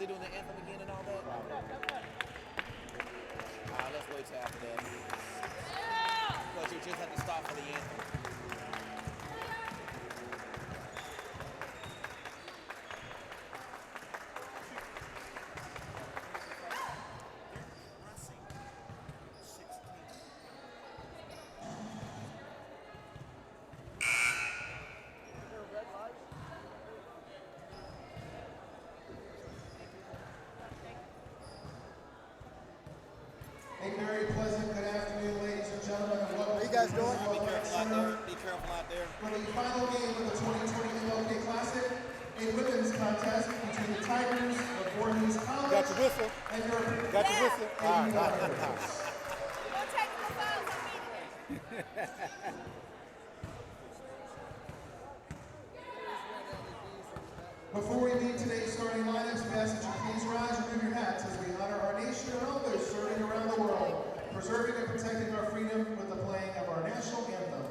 doing the anthem again and all that? Let's wait till after that. Because you just have to stop for the anthem. A very pleasant good afternoon, ladies and gentlemen, and welcome. How you guys doing? Be careful out there. Be careful out there. For the final game of the 2020 MLK Classic, a women's contest between the Tigers of Vorhees College Got your whistle. and your Got your whistle. All right. Don't take the phones immediately. Before we meet today's starting lineups, we ask that you please rise and remove your hats as we honor our nation and all those serving around the world, preserving and protecting our freedom with the playing of our national anthem.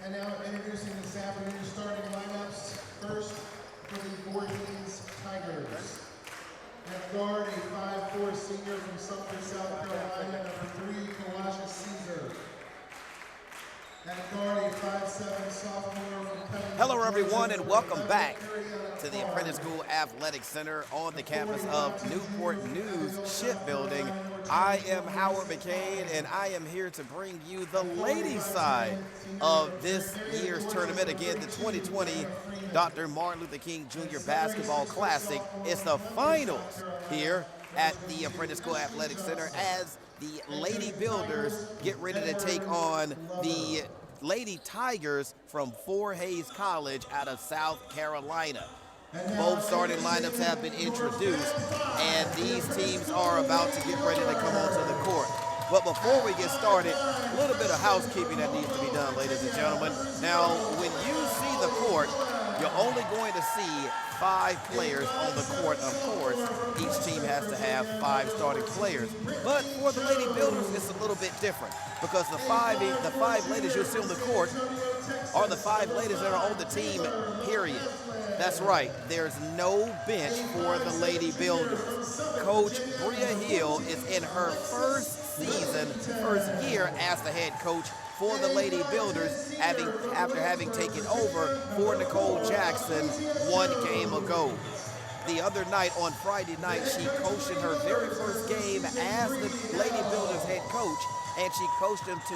And now introducing this afternoon's starting lineups. First, for the Vorhees Tigers. At guard, a 5'4" senior from Sumter, South Carolina, number 3, Kawaja Caesar. At guard, a 5'7" sophomore from Pembroke. Hello, everyone, and welcome back to the Apprentice School Athletic Center on the campus of Newport News Shipbuilding. I am Howard McCain, and I am here to bring you the ladies' side of this year's tournament. Again, the 2020 Dr. Martin Luther King Jr. Basketball Classic. It's the finals here at the Apprentice School Athletic Center as the Lady Builders get ready to take on the Lady Tigers from Vorhees College out of South Carolina. Both starting lineups have been introduced, and these teams are about to get ready to come onto the court. But before we get started, a little bit of housekeeping that needs to be done, ladies and gentlemen. Now, when you see the court, you're only going to see 5 players on the court. Of course, each team has to have 5 starting players. But for the Lady Builders, it's a little bit different because the five ladies you'll see on the court are the 5 ladies that are on the team, period. That's right, there's no bench for the Lady Builders. Coach Bria Hill is in her first year as the head coach for the Lady Builders, after having taken over for Nicole Jackson 1 game ago. The other night, on Friday night, she coached in her very first game as the Lady Builders head coach, and she coached them to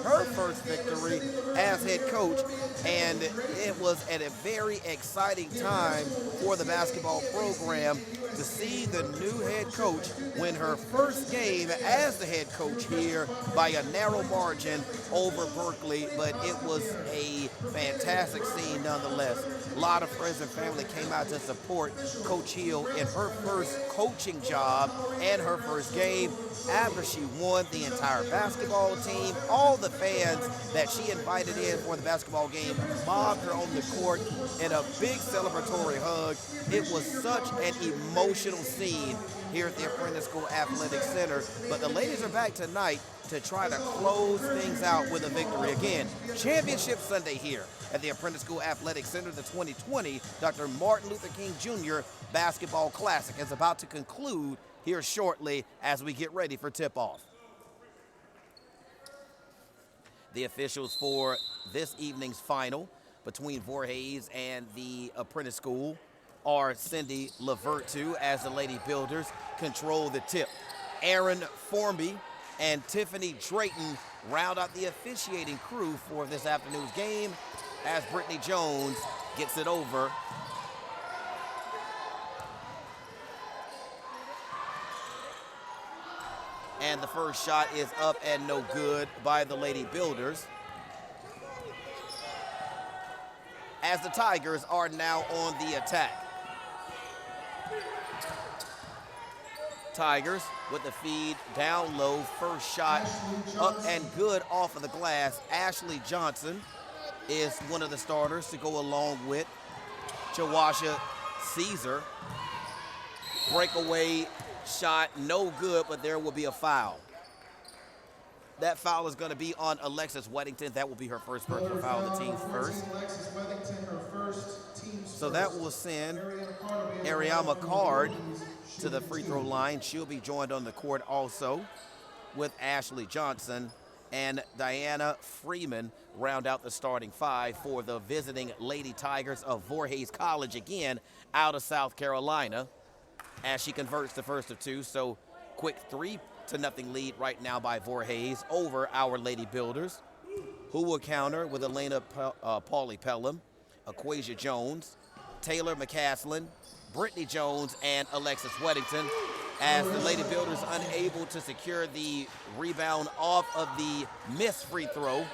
her first victory as head coach, and it was at a very exciting time for the basketball program to see the new head coach win her first game as the head coach here by a narrow margin over Berkeley, but it was a fantastic scene nonetheless. A lot of friends and family came out to support Coach Hill in her first coaching job and her first game. after she won, the entire basketball team, all the fans that she invited in for the basketball game mobbed her on the court in a big celebratory hug. It was such an emotional scene here at the Apprentice School Athletic Center. But the ladies are back tonight to try to close things out with a victory. Again, Championship Sunday here at the Apprentice School Athletic Center. The 2020 Dr. Martin Luther King Jr. Basketball Classic is about to conclude here shortly as we get ready for tip-off. The officials for this evening's final between Vorhees and the Apprentice School are Cindy Lavertu as the Lady Builders control the tip. Aaron Formby and Tiffany Drayton round out the officiating crew for this afternoon's game as Brittany Jones gets it over. And the first shot is up and no good by the Lady Builders, as the Tigers are now on the attack. Tigers with the feed down low. First shot up and good off of the glass. Ashley Johnson is one of the starters to go along with Chawasha Caesar. Breakaway shot, no good, but there will be a foul. That foul is going to be on Alexis Weddington. That will be her first personal foul, the team's first. So that will send Ariama Card to the free throw line. She'll be joined on the court also with Ashley Johnson and Diana Freeman round out the starting five for the visiting Lady Tigers of Vorhees College, again out of South Carolina, as she converts the first of two. So quick 3-0 lead right now by Vorhees over our Lady Builders, who will counter with Elena Pauley Pelham, Aquasia Jones, Taylor McCaslin, Brittany Jones, and Alexis Weddington, as the Lady Builders unable to secure the rebound off of the missed free throw.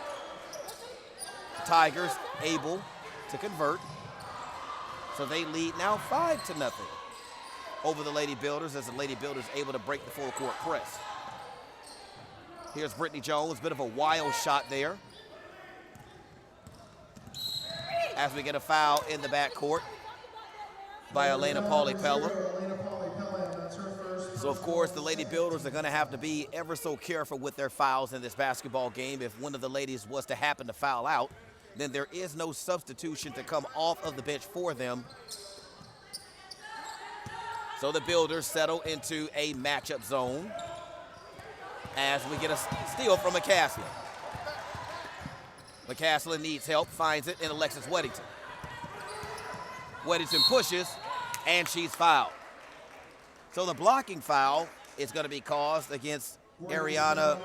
Tigers able to convert, so they lead now 5-0 over the Lady Builders, as the Lady Builders able to break the full court press. Here's Brittany Jones, bit of a wild shot there, as we get a foul in the backcourt by Elena Pauley Pelham. So, of course, the Lady Builders are going to have to be ever so careful with their fouls in this basketball game. If one of the ladies was to happen to foul out, then there is no substitution to come off of the bench for them. So the Builders settle into a matchup zone as we get a steal from McCaslin. McCaslin needs help, finds it in Alexis Weddington. Weddington pushes, and she's fouled. So the blocking foul is going to be caused against Ariana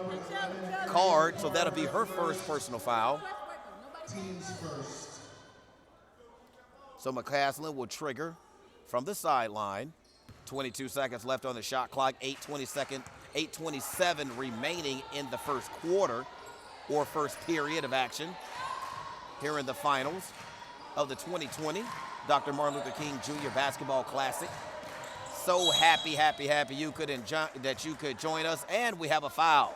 Card, so that'll be her first personal foul. So McCaslin will trigger from the sideline. 22 seconds left on the shot clock, 8:27 remaining in the first quarter, or first period of action here in the finals of the 2020 Dr. Martin Luther King Jr. Basketball Classic. So happy you could join us, and we have a foul.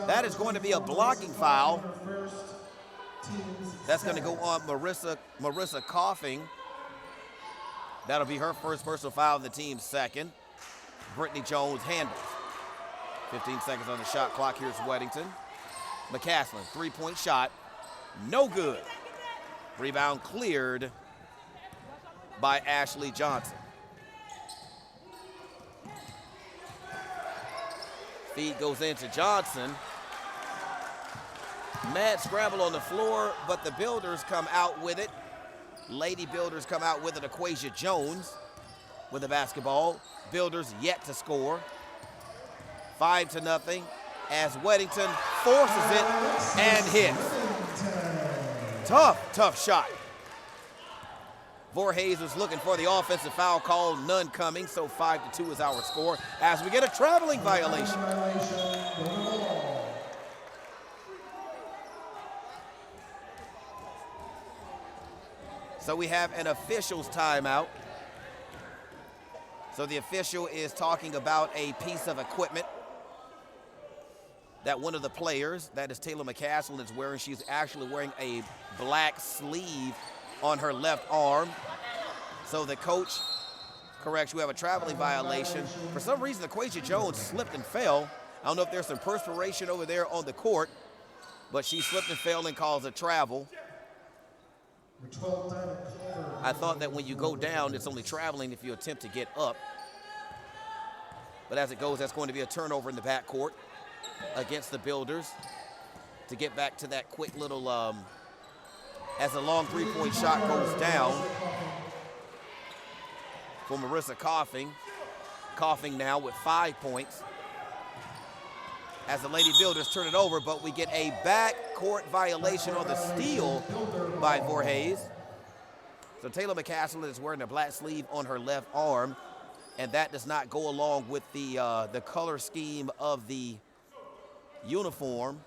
That is going to be a blocking foul. That's going to go on Marissa Coughing. That'll be her first personal foul, and the team's second. Brittany Jones handles. 15 seconds on the shot clock. Here's Weddington. McCaslin, three-point shot. No good. Rebound cleared by Ashley Johnson. Feed goes into Johnson. Mad scramble on the floor, but the Builders come out with it. Lady Builders come out with it. Aquasia Jones with the basketball. Builders yet to score. 5-0 as Weddington forces it and hits. Tough shot. Vorhees was looking for the offensive foul call, none coming, so 5-2 is our score as we get a traveling violation. So we have an officials timeout. So the official is talking about a piece of equipment that one of the players, that is Taylor McCaslin, is wearing. She's actually wearing a black sleeve on her left arm. So the coach corrects, you have a traveling violation. For some reason, Equasia Jones slipped and fell. I don't know if there's some perspiration over there on the court, but she slipped and fell and calls a travel. I thought that when you go down, it's only traveling if you attempt to get up. But as it goes, that's going to be a turnover in the backcourt against the Builders to get back to that quick little, as the long three-point shot goes down for Marissa Coughing. Coughing now with 5 points as the Lady Builders turn it over, but we get a backcourt violation on the steal by Vorhees. So Taylor McCaslin is wearing a black sleeve on her left arm, and that does not go along with the color scheme of the uniform.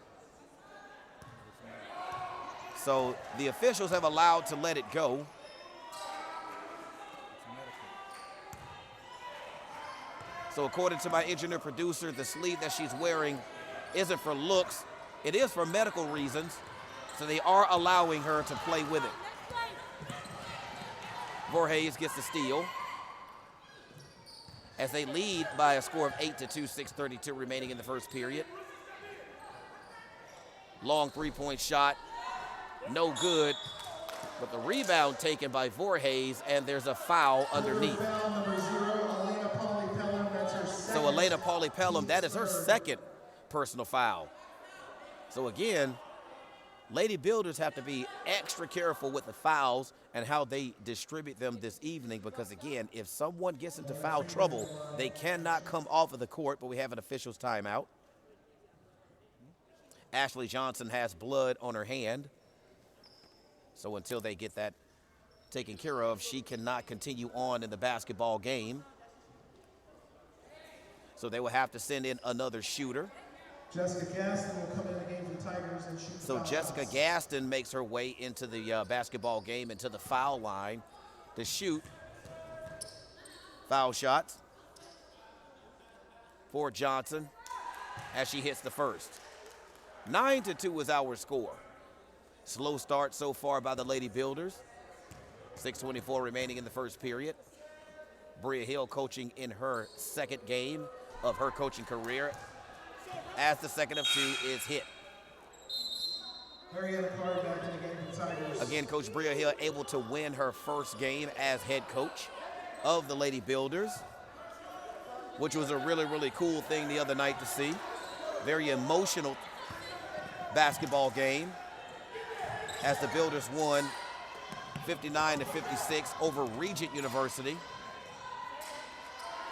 So the officials have allowed to let it go. So according to my engineer producer, the sleeve that she's wearing isn't for looks. It is for medical reasons. So they are allowing her to play with it. Vorhees gets the steal as they lead by a score of 8-2, 6:32 remaining in the first period. Long three-point shot, no good, but the rebound taken by Vorhees, and there's a foul underneath. So Elena Pauley-Pelham, that is her second personal foul. So again, Lady Builders have to be extra careful with the fouls and how they distribute them this evening, because again, if someone gets into foul trouble, they cannot come off of the court, but we have an official's timeout. Ashley Johnson has blood on her hand. So until they get that taken care of, she cannot continue on in the basketball game. So they will have to send in another shooter. Jessica Gaston will come in the game for the Tigers and shoot. So Jessica Gaston makes her way into the basketball game, into the foul line to shoot foul shots for Johnson as she hits the first. 9-2 is our score. Slow start so far by the Lady Builders. 6:24 remaining in the first period. Bria Hill coaching in her second game of her coaching career as the second of two is hit. Marietta Carr back in the game for the Tigers. Again, Coach Bria Hill able to win her first game as head coach of the Lady Builders, which was a really, really cool thing the other night to see. Very emotional basketball game as the Builders won 59-56 over Regent University.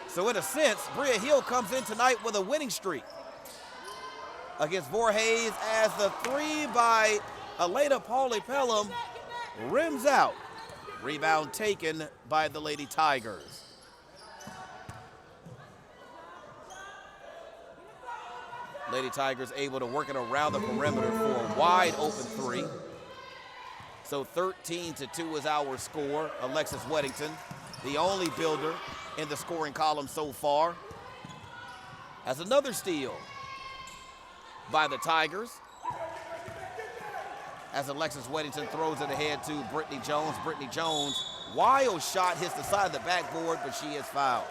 So in a sense, Bria Hill comes in tonight with a winning streak against Vorhees as the three by Elena Pauley-Pelham rims out. Rebound taken by the Lady Tigers. Lady Tigers able to work it around the perimeter for a wide open three. So 13-2 is our score. Alexis Weddington, the only Builder in the scoring column so far, has another steal by the Tigers as Alexis Weddington throws it ahead to Brittany Jones. Brittany Jones, wild shot, hits the side of the backboard, but she is fouled.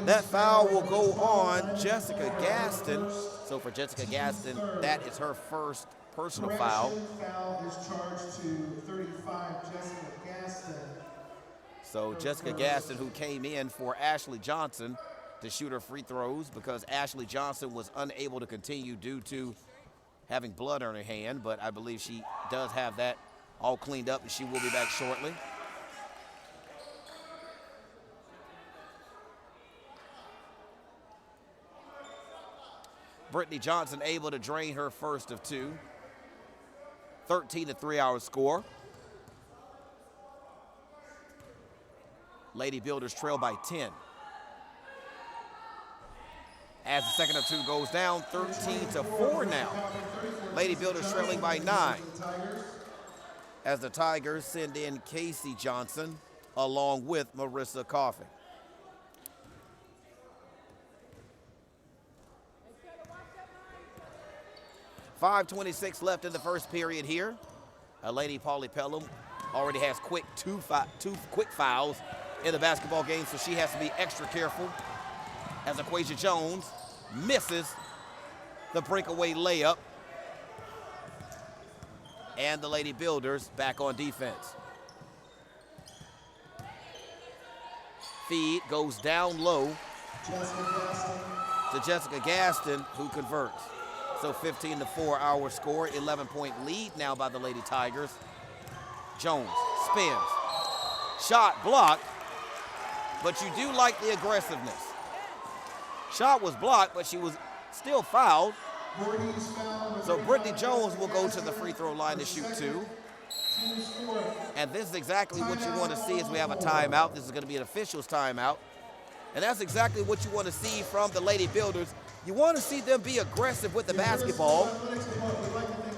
That foul will go on Jessica Gaston. So for Jessica Gaston, that is her first personal foul. Foul is charged to 35, Jessica Gaston. So Jessica Gaston, who came in for Ashley Johnson to shoot her free throws because Ashley Johnson was unable to continue due to having blood on her hand, but I believe she does have that all cleaned up and she will be back shortly. Brittany Johnson able to drain her first of two. 13-3 our score. Lady Builders trail by 10. As the second of two goes down, 13-4 now. Lady Builders trailing by 9. As the Tigers send in Casey Johnson along with Marissa Coffin. 5:26 left in the first period here. Lady Pauly Pelham already has two quick fouls in the basketball game, so she has to be extra careful as Equasia Jones misses the breakaway layup. And the Lady Builders back on defense. Feed goes down low to Jessica Gaston, who converts. So 15-4 our score, 11-point lead now by the Lady Tigers. Jones spins. Shot blocked, but you do like the aggressiveness. Shot was blocked, but she was still fouled. So Brittany Jones will go to the free throw line to shoot 2. And this is exactly what you want to see as we have a timeout. This is going to be an official's timeout. And that's exactly what you want to see from the Lady Builders. You want to see them be aggressive with the basketball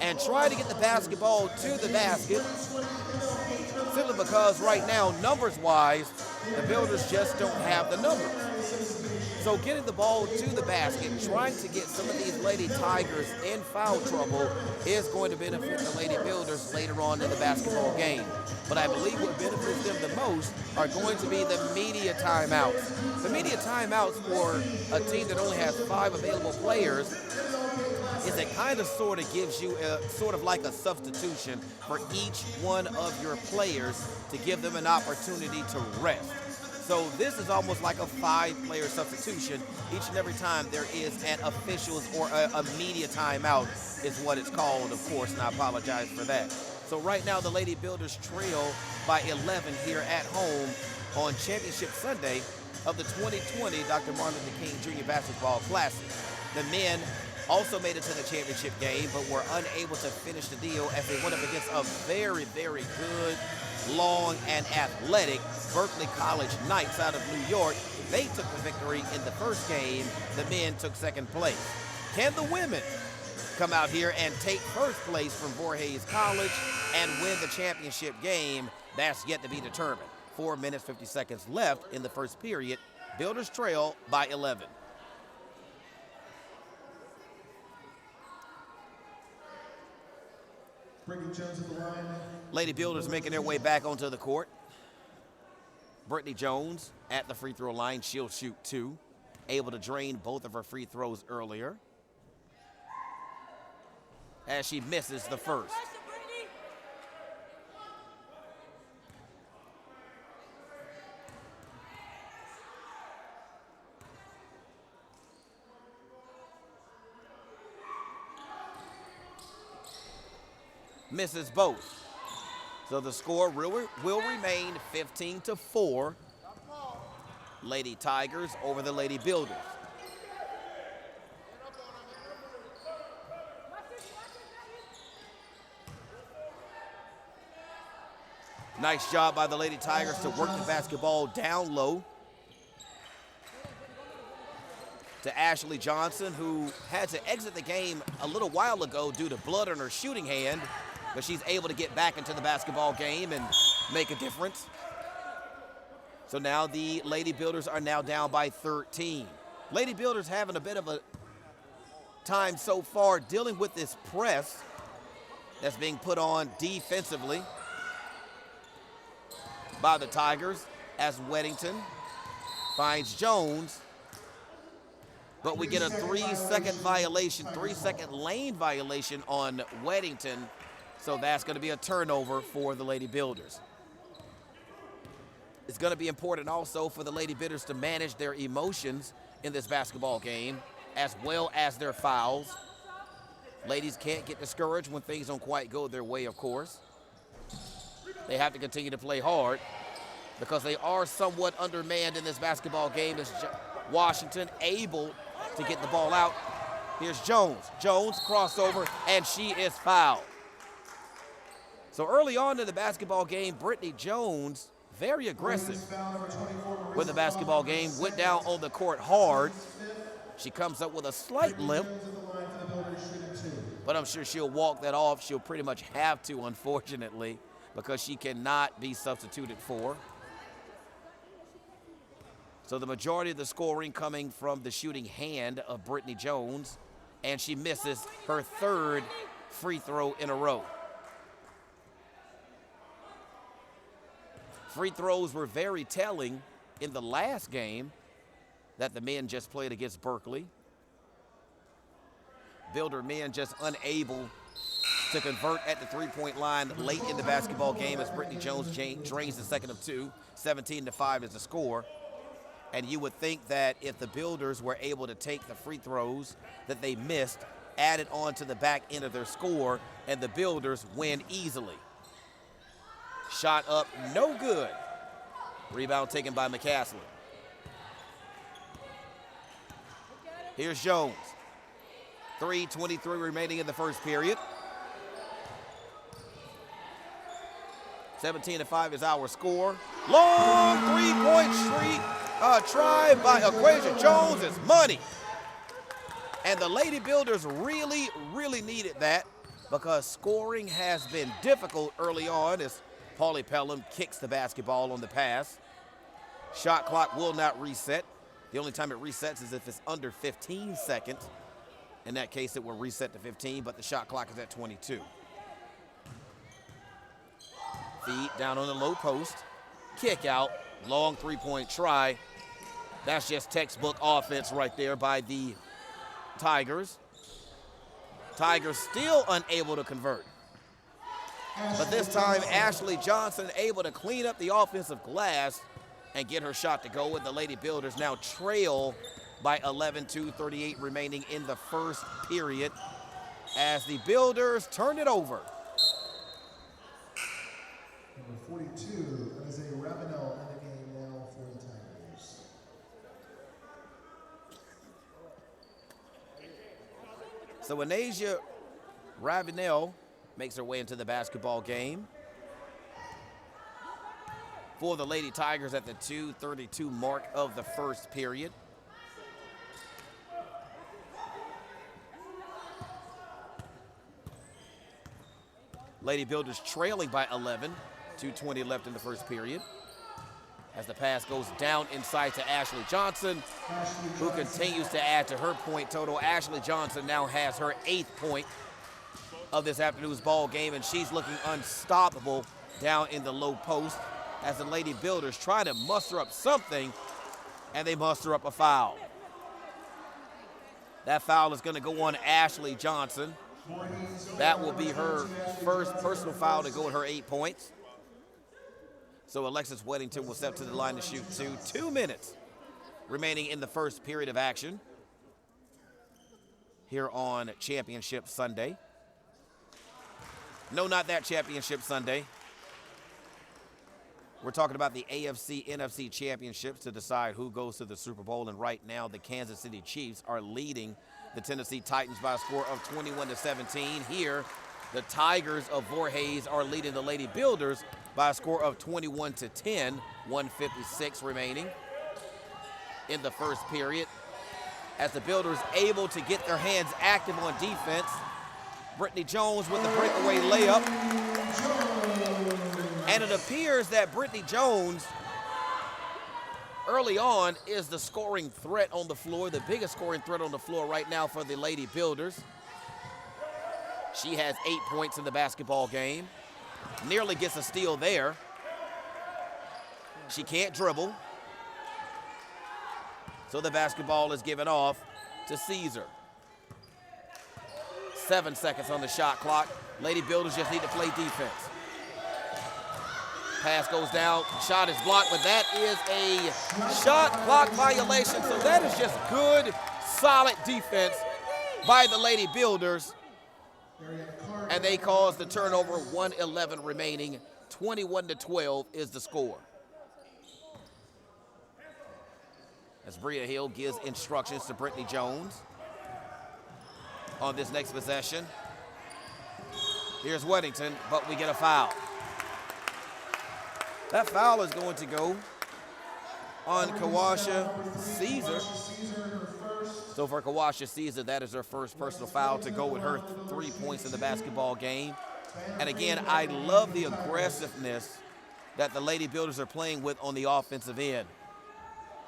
and try to get the basketball to the basket, simply because right now, numbers-wise, the Builders just don't have the numbers. So getting the ball to the basket, trying to get some of these Lady Tigers in foul trouble is going to benefit the Lady Builders later on in the basketball game. But I believe what benefits them the most are going to be the media timeouts. The media timeouts for a team that only has 5 available players is it kind of sort of gives you sort of like a substitution for each one of your players to give them an opportunity to rest. So this is almost like a 5-player substitution. Each and every time there is an officials or a media timeout is what it's called, of course, and I apologize for that. So right now the Lady Builders trail by 11 here at home on Championship Sunday of the 2020 Dr. Martin Luther King Jr. Basketball Classic. The men also made it to the championship game, but were unable to finish the deal as they went up against a very, very good, long, and athletic Berkeley College Knights out of New York. They took the victory in the first game. The men took second place. Can the women come out here and take first place from Vorhees College and win the championship game? That's yet to be determined. 4 minutes, 50 seconds left in the first period. Builders trail by 11. Brittany Jones at the line. Lady Builders making their way back onto the court. Brittany Jones at the free throw line. She'll shoot 2. Able to drain both of her free throws earlier as she misses the first. Misses both. So the score will remain 15-4. Lady Tigers over the Lady Builders. Nice job by the Lady Tigers to work the basketball down low to Ashley Johnson, who had to exit the game a little while ago due to blood on her shooting hand, but she's able to get back into the basketball game and make a difference. So now the Lady Builders are now down by 13. Lady Builders having a bit of a time so far dealing with this press that's being put on defensively by the Tigers as Weddington finds Jones. But we get a 3-second violation, 3-second lane violation on Weddington. So that's going to be a turnover for the Lady Builders. It's going to be important also for the Lady Builders to manage their emotions in this basketball game, as well as their fouls. Ladies can't get discouraged when things don't quite go their way, of course. They have to continue to play hard because they are somewhat undermanned in this basketball game. As Washington able to get the ball out. Here's Jones. Jones crossover, and she is fouled. So early on in the basketball game, Brittany Jones, very aggressive with the basketball game, went down on the court hard. She comes up with a slight limp, but I'm sure she'll walk that off. She'll pretty much have to, unfortunately, because she cannot be substituted for. So the majority of the scoring coming from the shooting hand of Brittany Jones, and she misses her third free throw in a row. Free throws were very telling in the last game that the men just played against Berkeley. Builder men just unable to convert at the three-point line late in the basketball game as Brittany Jones drains the second of two. 17-5 is the score. And you would think that if the Builders were able to take the free throws that they missed, add it on to the back end of their score, and the Builders win easily. Shot up, no good. Rebound taken by McCaslin. Here's Jones. 3:23 remaining in the first period. 17-5 is our score. Long three-point streak. Try by Equasia Jones is money. And the Lady Builders really, really needed that because scoring has been difficult early on as Paulie Pelham kicks the basketball on the pass. Shot clock will not reset. The only time it resets is if it's under 15 seconds. In that case, it will reset to 15, but the shot clock is at 22. Feed down on the low post. Kick out. Long three-point try. That's just textbook offense right there by the Tigers. Tigers still unable to convert. But this time, Ashley Johnson able to clean up the offensive glass and get her shot to go, and the Lady Builders now trail by 11, 2:38 remaining in the first period as the Builders turn it over. Number 42, that is a Ravenel in the game now for the Tigers. So Anasia Ravenel makes her way into the basketball game for the Lady Tigers at the 2:32 mark of the first period. Lady Builders trailing by 11, 2:20 left in the first period. As the pass goes down inside to Ashley Johnson, who continues to add to her point total. Ashley Johnson now has her 8th point of this afternoon's ball game, and she's looking unstoppable down in the low post as the Lady Builders try to muster up something, and they muster up a foul. That foul is going to go on Ashley Johnson. That will be her first personal foul to go at her 8 points. So Alexis Weddington will step to the line to shoot 2 minutes remaining in the first period of action here on Championship Sunday. No, not that Championship Sunday. We're talking about the AFC NFC Championships to decide who goes to the Super Bowl. And right now, the Kansas City Chiefs are leading the Tennessee Titans by a score of 21-17. Here, the Tigers of Vorhees are leading the Lady Builders by a score of 21-10, 1:56 remaining in the first period. As the Builders able to get their hands active on defense, Brittany Jones with the breakaway layup. And it appears that Brittany Jones early on is the scoring threat on the floor, the biggest scoring threat on the floor right now for the Lady Builders. She has 8 points in the basketball game. Nearly gets a steal there. She can't dribble. So the basketball is given off to Caesar. 7 seconds on the shot clock. Lady Builders just need to play defense. Pass goes down, shot is blocked, but that is a shot clock violation. So that is just good, solid defense by the Lady Builders. And they cause the turnover, 1:11 remaining, 21-12 is the score. As Bria Hill gives instructions to Brittany Jones on this next possession. Here's Weddington, but we get a foul. That foul is going to go on Kawasha Caesar. So for Kawasha Caesar, that is her first personal foul to go with her 3 points in the basketball game. And again, I love the aggressiveness that the Lady Builders are playing with on the offensive end.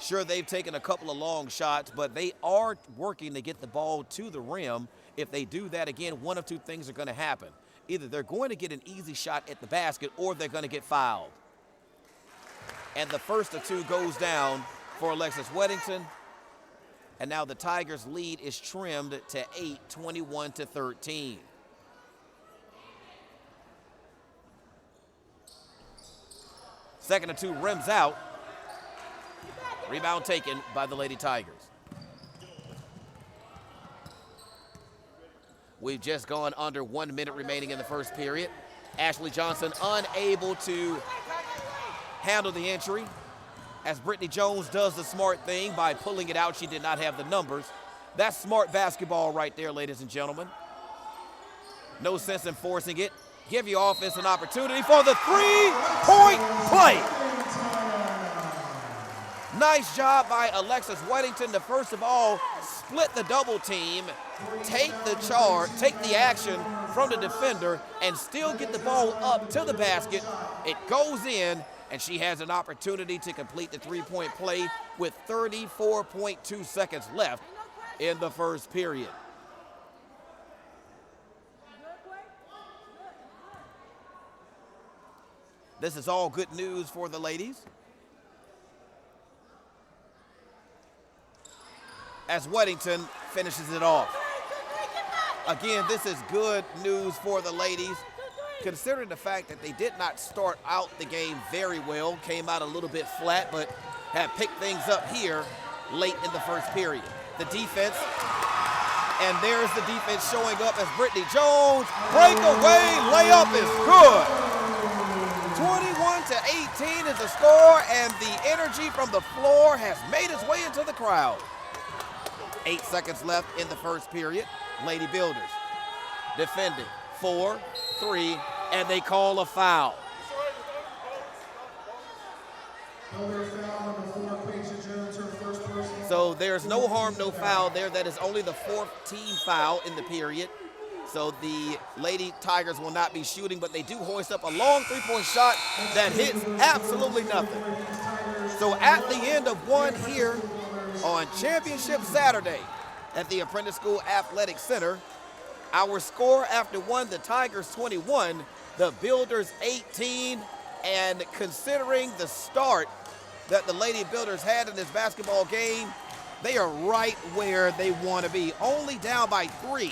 Sure, they've taken a couple of long shots, but they are working to get the ball to the rim. If they do that again, one of two things are going to happen. Either they're going to get an easy shot at the basket or they're going to get fouled. And the first of two goes down for Alexis Weddington. And now the Tigers' lead is trimmed to 8, 21-13. Second of two rims out. Rebound taken by the Lady Tigers. We've just gone under 1 minute remaining in the first period. Ashley Johnson unable to handle the entry as Brittany Jones does the smart thing by pulling it out. She did not have the numbers. That's smart basketball right there, ladies and gentlemen. No sense in forcing it. Give your offense an opportunity for the three-point play. Nice job by Alexis Weddington to first of all split the double team, take the charge, take the action from the defender, and still get the ball up to the basket. It goes in, and she has an opportunity to complete the three-point play with 34.2 seconds left in the first period. This is all good news for the ladies, as Weddington finishes it off. Again, this is good news for the ladies, considering the fact that they did not start out the game very well, came out a little bit flat, but have picked things up here late in the first period. The defense, and there's the defense showing up as Brittany Jones. Breakaway layup is good. 21-18 is the score, and the energy from the floor has made its way into the crowd. 8 seconds left in the first period. Lady Builders defending 4-3, and they call a foul. So there's no harm, no foul there. That is only the fourth team foul in the period. So the Lady Tigers will not be shooting, but they do hoist up a long three-point shot that hits absolutely nothing. So at the end of one here on Championship Saturday at the Apprentice School Athletic Center, our score after one, the Tigers 21, the Builders 18, and considering the start that the Lady Builders had in this basketball game, they are right where they want to be. Only down by 3.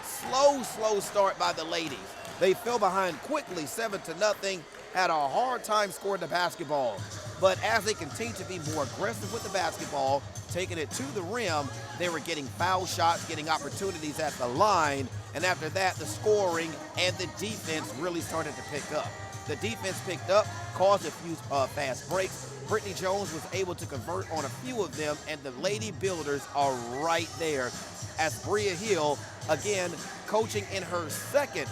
Slow start by the ladies. They fell behind quickly, 7-0, had a hard time scoring the basketball. But as they continue to be more aggressive with the basketball, taking it to the rim, they were getting foul shots, getting opportunities at the line, and after that, the scoring and the defense really started to pick up. The defense picked up, caused a few fast breaks. Brittany Jones was able to convert on a few of them, and the Lady Builders are right there as Bria Hill, again, coaching in her second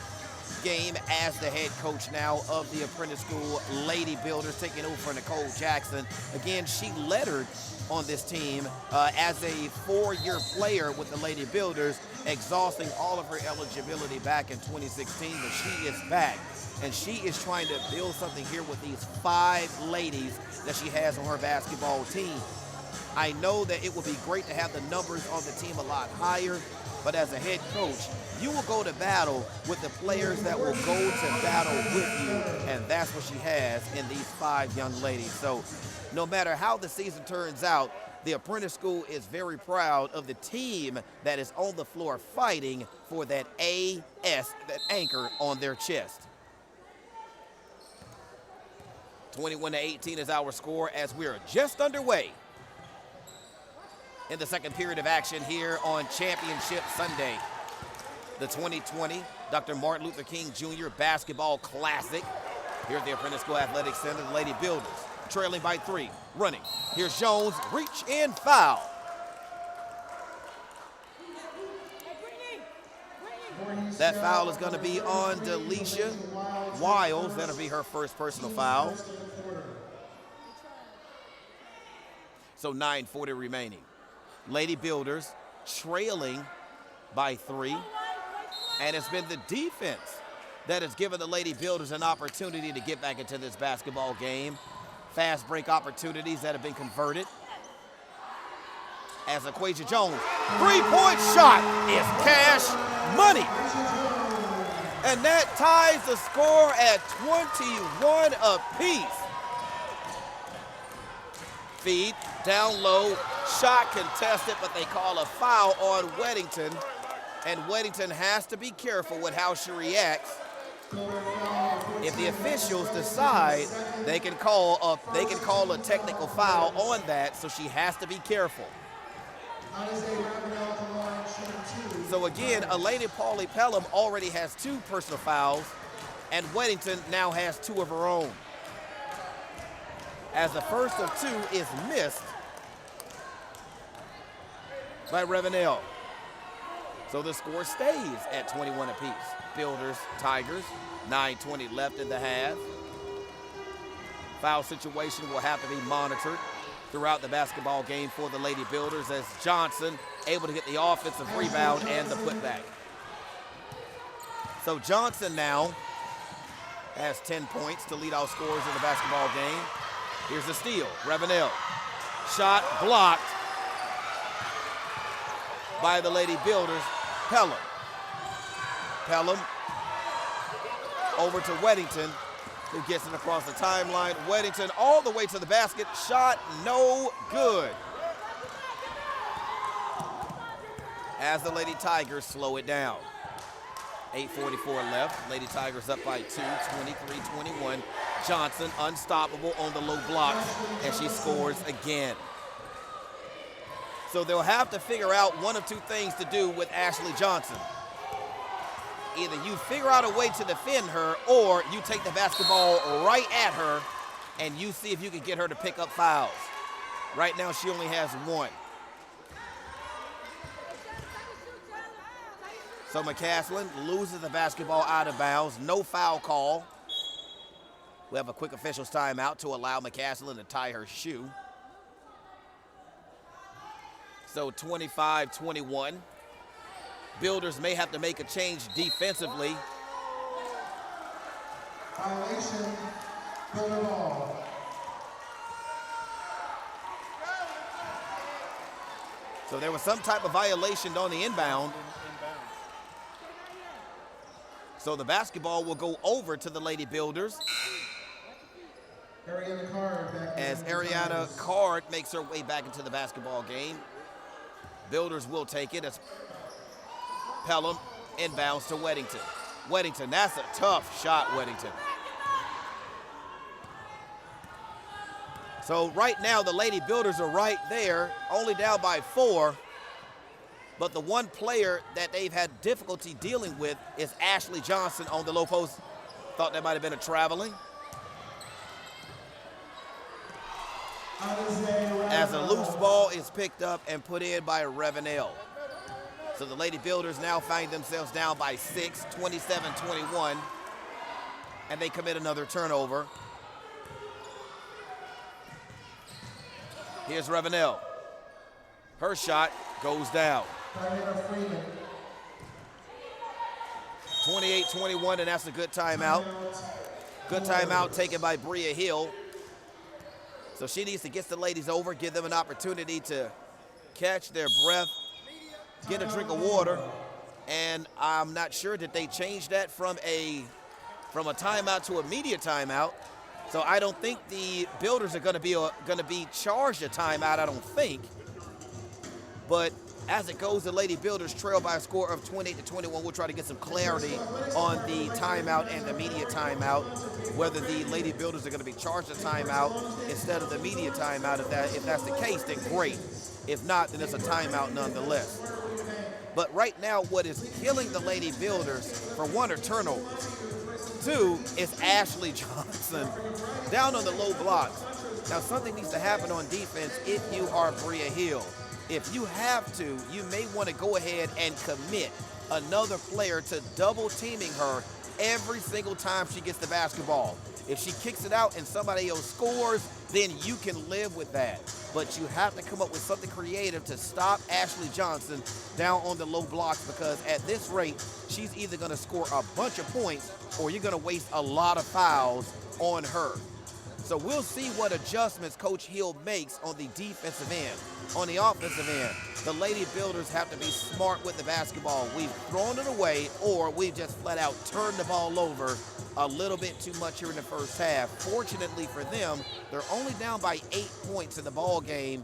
game as the head coach now of the Apprentice School Lady Builders, taking over for Nicole Jackson. Again, she lettered on this team as a 4-year player with the Lady Builders, exhausting all of her eligibility back in 2016, but she is back. And she is trying to build something here with these 5 ladies that she has on her basketball team. I know that it would be great to have the numbers on the team a lot higher, but as a head coach, you will go to battle with the players that will go to battle with you, and that's what she has in these 5 young ladies. So no matter how the season turns out, the Apprentice School is very proud of the team that is on the floor fighting for that AS, that anchor on their chest. 21-18 is our score as we are just underway in the second period of action here on Championship Sunday. The 2020 Dr. Martin Luther King Jr. Basketball Classic here at the Apprentice School Athletic Center. The Lady Builders trailing by 3, running. Here's Jones, reach and foul. That foul is going to be on Delisha Wiles. That'll be her first personal foul. So 9:40 remaining. Lady Builders trailing by 3. And it's been the defense that has given the Lady Builders an opportunity to get back into this basketball game. Fast break opportunities that have been converted. as Aquasia Jones. Three-point shot is cash money. And that ties the score at 21 apiece. Feed, down low, shot contested, but they call a foul on Weddington. And Weddington has to be careful with how she reacts. If the officials decide, they can call a technical foul on that, so she has to be careful. So again, Eleni Pauli Pelham already has 2 personal fouls, and Weddington now has 2 of her own, as the first of 2 is missed by Revenell. So the score stays at 21 apiece. Builders, Tigers, 9:20 left in the half. Foul situation will have to be monitored throughout the basketball game for the Lady Builders, as Johnson able to get the offensive rebound and the putback. So Johnson now has 10 points to lead all scorers in the basketball game. Here's the steal, Revenell. Shot blocked by the Lady Builders, Pelham. Pelham over to Weddington, who gets it across the timeline. Weddington all the way to the basket, shot no good. As the Lady Tigers slow it down. 8:44 left, Lady Tigers up by 2, 23-21. Johnson unstoppable on the low blocks, and she scores again. So they'll have to figure out one of 2 things to do with Ashley Johnson. Either you figure out a way to defend her, or you take the basketball right at her and you see if you can get her to pick up fouls. Right now she only has 1. So McCaslin loses the basketball out of bounds, no foul call. We have a quick officials timeout to allow McCaslin to tie her shoe. So 25-21. Builders may have to make a change defensively. Violation, Builder ball. So there was some type of violation on the inbound. So the basketball will go over to the Lady Builders, Ariana Card back as Ariana Card makes her way back into the basketball game. Builders will take it as Pelham inbounds to Weddington. Weddington, that's a tough shot, Weddington. So right now the Lady Builders are right there, only down by 4. But the one player that they've had difficulty dealing with is Ashley Johnson on the low post. Thought that might have been a traveling. As a loose ball is picked up and put in by Revenell. So the Lady Builders now find themselves down by 6, 27-21. And they commit another turnover. Here's Revenell. Her shot goes down. 28-21, and that's a good timeout. Good timeout taken by Bria Hill. So she needs to get the ladies over, give them an opportunity to catch their breath, get a drink of water, and I'm not sure that they changed that from a timeout to a media timeout. So I don't think the Builders are going to be charged a timeout. I don't think. But as it goes, the Lady Builders trail by a score of 28-21. We'll try to get some clarity on the timeout and the media timeout, whether the Lady Builders are going to be charged a timeout instead of the media timeout. If that's the case, then great. If not, then it's a timeout nonetheless. But right now, what is killing the Lady Builders, for one, are turnovers. 2 is Ashley Johnson down on the low blocks. Now, something needs to happen on defense if you are Bria Hill. If you have to, you may want to go ahead and commit another player to double teaming her every single time she gets the basketball. If she kicks it out and somebody else scores, then you can live with that. But you have to come up with something creative to stop Ashley Johnson down on the low blocks, because at this rate, she's either going to score a bunch of points or you're going to waste a lot of fouls on her. So we'll see what adjustments Coach Hill makes on the defensive end. On the offensive end, the Lady Builders have to be smart with the basketball. We've thrown it away, or we've just flat out turned the ball over a little bit too much here in the first half. Fortunately for them, they're only down by 8 points in the ball game,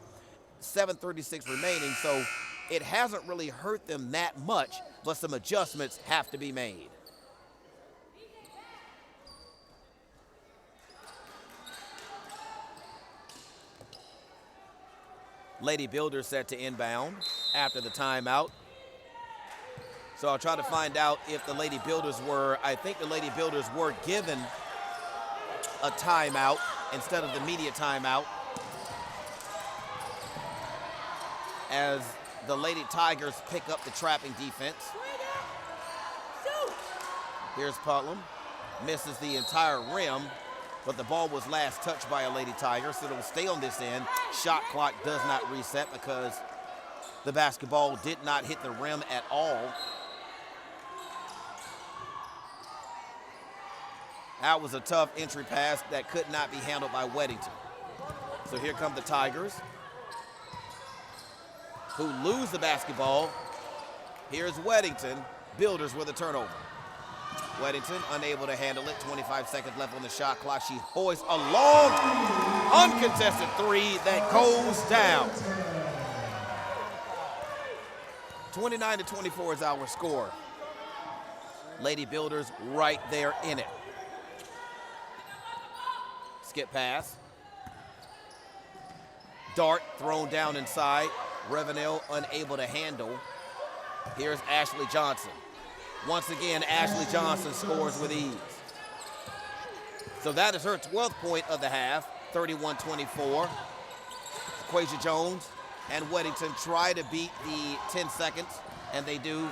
7:36 remaining, so it hasn't really hurt them that much, but some adjustments have to be made. Lady Builders set to inbound after the timeout. So I'll try to find out if the Lady Builders were, I think the Lady Builders were given a timeout instead of the media timeout, as the Lady Tigers pick up the trapping defense. Here's Putnam, misses the entire rim, but the ball was last touched by a Lady Tiger, so it'll stay on this end. Shot clock does not reset because the basketball did not hit the rim at all. That was a tough entry pass that could not be handled by Weddington. So here come the Tigers, who lose the basketball. Here's Weddington, Builders with a turnover. Weddington unable to handle it, 25 seconds left on the shot clock. She hoists a long, uncontested three that goes down. 29-24 is our score. Lady Builders right there in it. Skip pass. Dart thrown down inside. Revenell unable to handle. Here's Ashley Johnson. Once again, Ashley Johnson scores with ease. So that is her 12th point of the half, 31-24. Quasia Jones and Weddington try to beat the 10 seconds, and they do.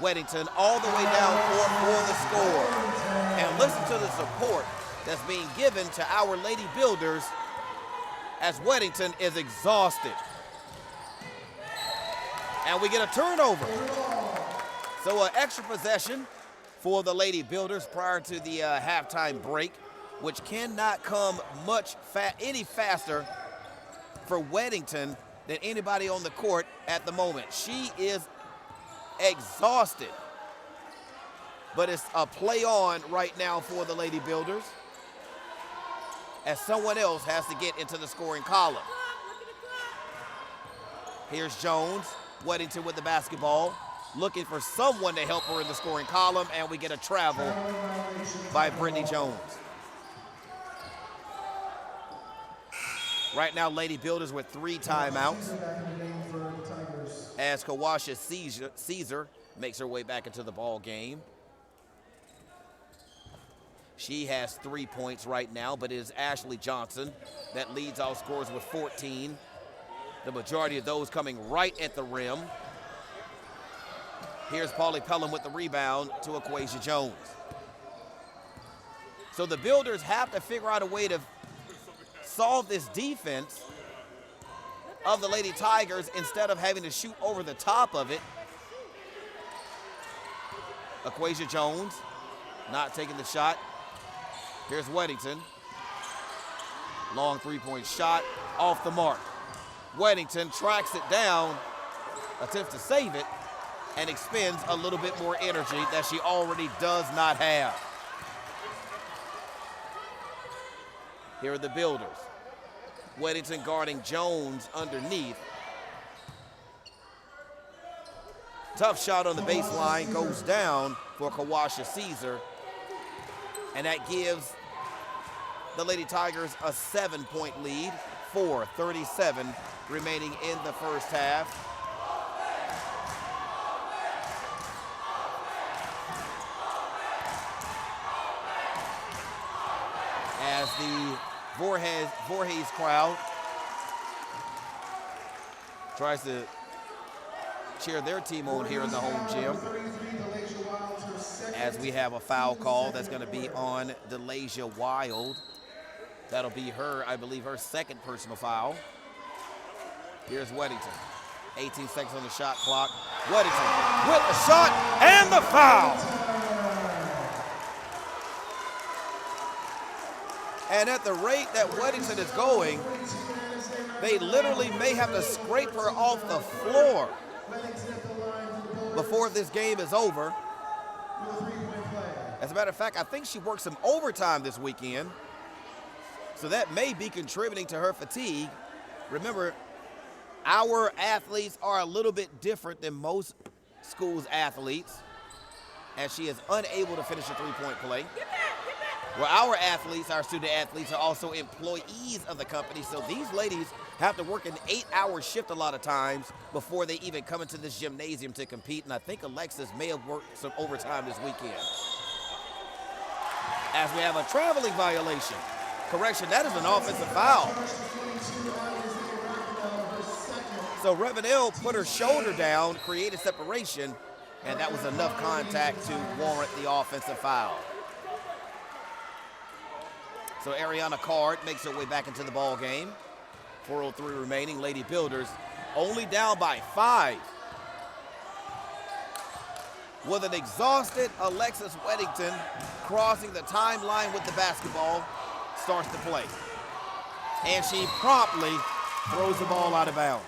Weddington all the way down for the score. And listen to the support that's being given to our Lady Builders as Weddington is exhausted. And we get a turnover. So an extra possession for the Lady Builders prior to the halftime break, which cannot come any faster for Weddington than anybody on the court at the moment. She is exhausted. But it's a play on right now for the Lady Builders, as someone else has to get into the scoring column. Here's Jones, Weddington with the basketball, looking for someone to help her in the scoring column, and we get a travel by Brittany Jones. Right now, Lady Builders with 3 timeouts, as Kawasha Caesar makes her way back into the ball game. She has 3 points right now, but it is Ashley Johnson that leads all scorers with 14. The majority of those coming right at the rim. Here's Paulie Pelham with the rebound to Aquasia Jones. So the Builders have to figure out a way to solve this defense of the Lady Tigers instead of having to shoot over the top of it. Aquasia Jones not taking the shot. Here's Weddington. Long three-point shot off the mark. Weddington tracks it down, attempts to save it, and expends a little bit more energy that she already does not have. Here are the Builders. Weddington guarding Jones underneath. Tough shot on the baseline, goes down for Kawasha Caesar, and that gives the Lady Tigers a 7-point lead, 4:37 remaining in the first half. As the Vorhees crowd tries to cheer their team on here in the home gym, as we have a foul call that's going to be on DeLasia Wild. That'll be her, I believe, her second personal foul. Here's Weddington. 18 seconds on the shot clock. Weddington with the shot and the foul. And at the rate that Weddington is going, they literally may have to scrape her off the floor before this game is over. As a matter of fact, I think she worked some overtime this weekend, so that may be contributing to her fatigue. Remember, our athletes are a little bit different than most schools' athletes, as she is unable to finish a three-point play. Well, our athletes, our student athletes, are also employees of the company, so these ladies have to work an 8-hour shift a lot of times before they even come into this gymnasium to compete, and I think Alexis may have worked some overtime this weekend. As we have a traveling violation. Correction, that is an offensive foul. So Revenell put her shoulder down, created separation, and that was enough contact to warrant the offensive foul. So Ariana Card makes her way back into the ball game. 4:03 remaining. Lady Builders only down by 5. With an exhausted Alexis Weddington crossing the timeline with the basketball, starts to play. And she promptly throws the ball out of bounds.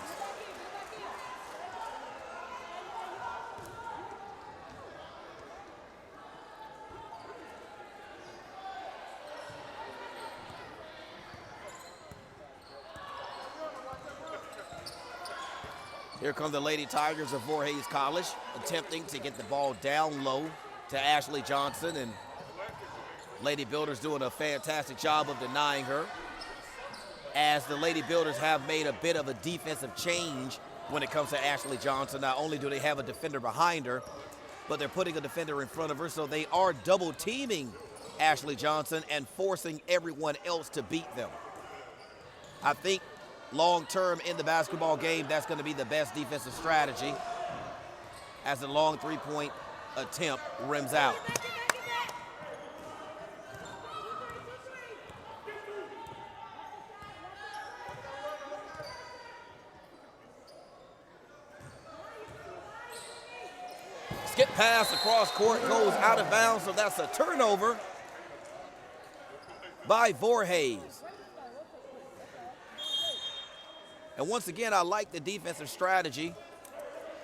Here come the Lady Tigers of Vorhees College, attempting to get the ball down low to Ashley Johnson, and Lady Builders doing a fantastic job of denying her, as the Lady Builders have made a bit of a defensive change when it comes to Ashley Johnson. Not only do they have a defender behind her, but they're putting a defender in front of her, so they are double teaming Ashley Johnson and forcing everyone else to beat them. I think long term in the basketball game, that's going to be the best defensive strategy as the long three-point attempt rims out. Skip pass across court goes out of bounds, so that's a turnover by Vorhees. And once again, I like the defensive strategy,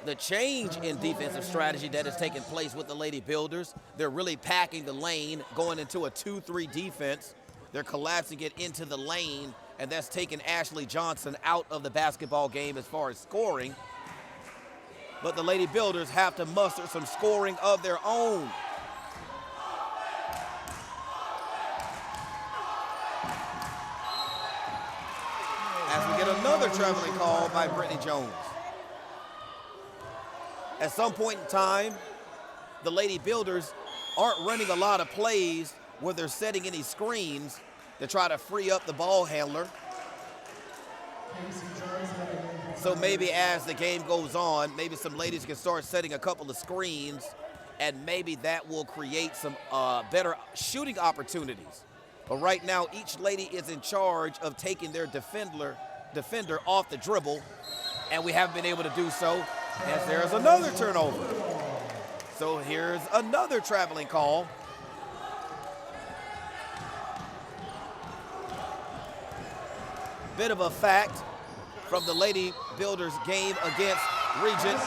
the change in defensive strategy that has taken place with the Lady Builders. They're really packing the lane, going into a 2-3 defense. They're collapsing it into the lane, and that's taken Ashley Johnson out of the basketball game as far as scoring. But the Lady Builders have to muster some scoring of their own. As we get another traveling call by Brittany Jones. At some point in time, the Lady Builders aren't running a lot of plays where they're setting any screens to try to free up the ball handler. So maybe as the game goes on, maybe some ladies can start setting a couple of screens, and maybe that will create some better shooting opportunities. But right now, each lady is in charge of taking their defender off the dribble, and we haven't been able to do so, as there's another turnover. So here's another traveling call. Bit of a fact from the Lady Builders game against Regent,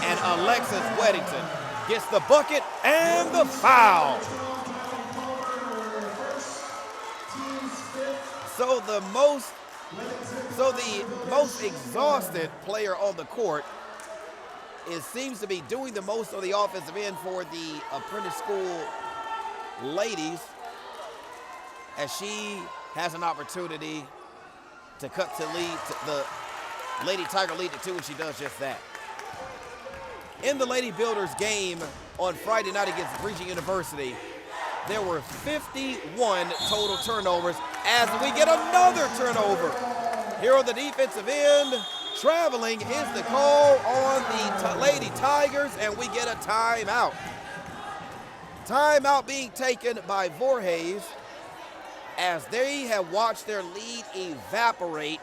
and Alexis Weddington gets the bucket and the foul. So the most exhausted player on the court seems to be doing the most on the offensive end for the apprentice school ladies, as she has an opportunity to cut to lead the Lady Tiger lead to 2, and she does just that. In the Lady Builders game on Friday night against Regent University, there were 51 total turnovers, as we get another turnover. Here on the defensive end, traveling is the call on the Lady Tigers, and we get a timeout. Timeout being taken by Vorhees, as they have watched their lead evaporate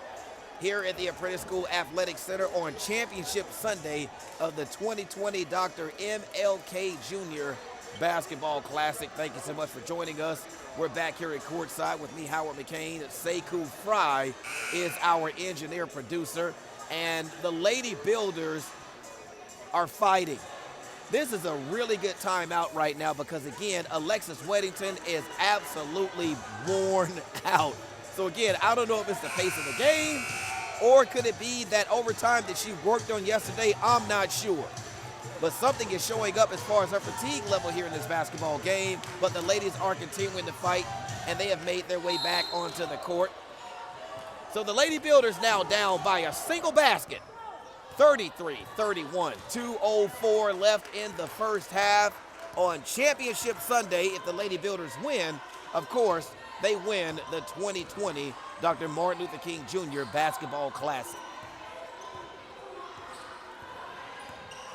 here at the Apprentice School Athletic Center on Championship Sunday of the 2020 Dr. MLK Jr. Basketball Classic. Thank you so much for joining us. We're back here at courtside with me, Howard McCain. Sekou Fry is our engineer producer, and the Lady Builders are fighting. This is a really good timeout right now because, again, Alexis Weddington is absolutely worn out. So, again, I don't know if it's the pace of the game or could it be that overtime that she worked on yesterday. I'm not sure. But something is showing up as far as her fatigue level here in this basketball game. But the ladies are continuing to fight, and they have made their way back onto the court. So the Lady Builders now down by a single basket. 33-31, 2:04 left in the first half. On Championship Sunday, if the Lady Builders win, of course, they win the 2020 Dr. Martin Luther King Jr. Basketball Classic.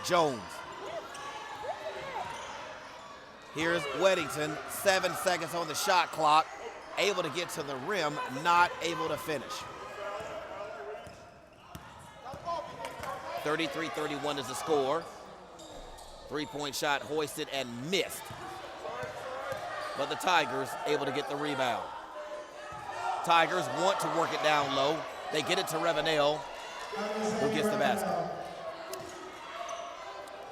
Jones. Here's Weddington, 7 seconds on the shot clock, able to get to the rim, not able to finish. 33-31 is the score. Three-point shot hoisted and missed. But the Tigers able to get the rebound. Tigers want to work it down low. They get it to Revenell, who gets the basket.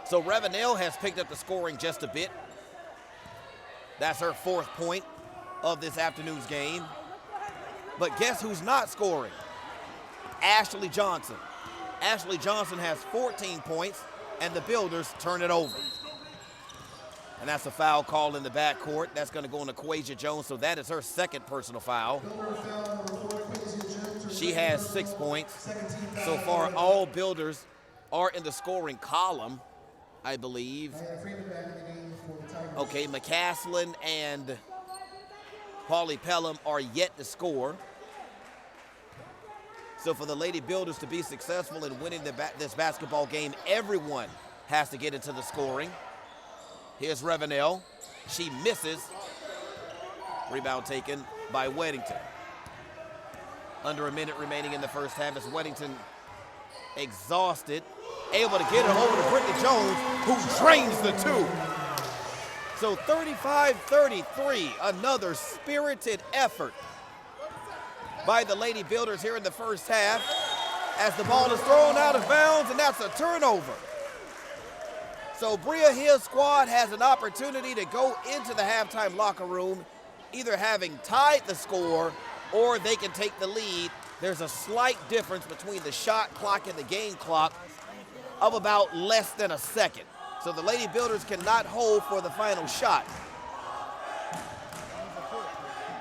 So Revenell has picked up the scoring just a bit. That's her 4th point of this afternoon's game. But guess who's not scoring? Ashley Johnson. Ashley Johnson has 14 points, and the Builders turn it over. And that's a foul call in the backcourt. That's going to go on to Quasia Jones, so that is her 2nd personal foul. She has 6 points. So far, all Builders are in the scoring column, I believe. Okay, McCaslin and Paulie Pelham are yet to score. So for the Lady Builders to be successful in winning this basketball game, everyone has to get into the scoring. Here's Revenell. She misses. Rebound taken by Weddington. Under a minute remaining in the first half as Weddington, exhausted, able to get it over to Brittany Jones, who drains the 2. So 35-33, another spirited effort by the Lady Builders here in the first half as the ball is thrown out of bounds, and that's a turnover. So Bria Hill's squad has an opportunity to go into the halftime locker room either having tied the score or they can take the lead. There's a slight difference between the shot clock and the game clock of about less than a second. So the Lady Builders cannot hold for the final shot.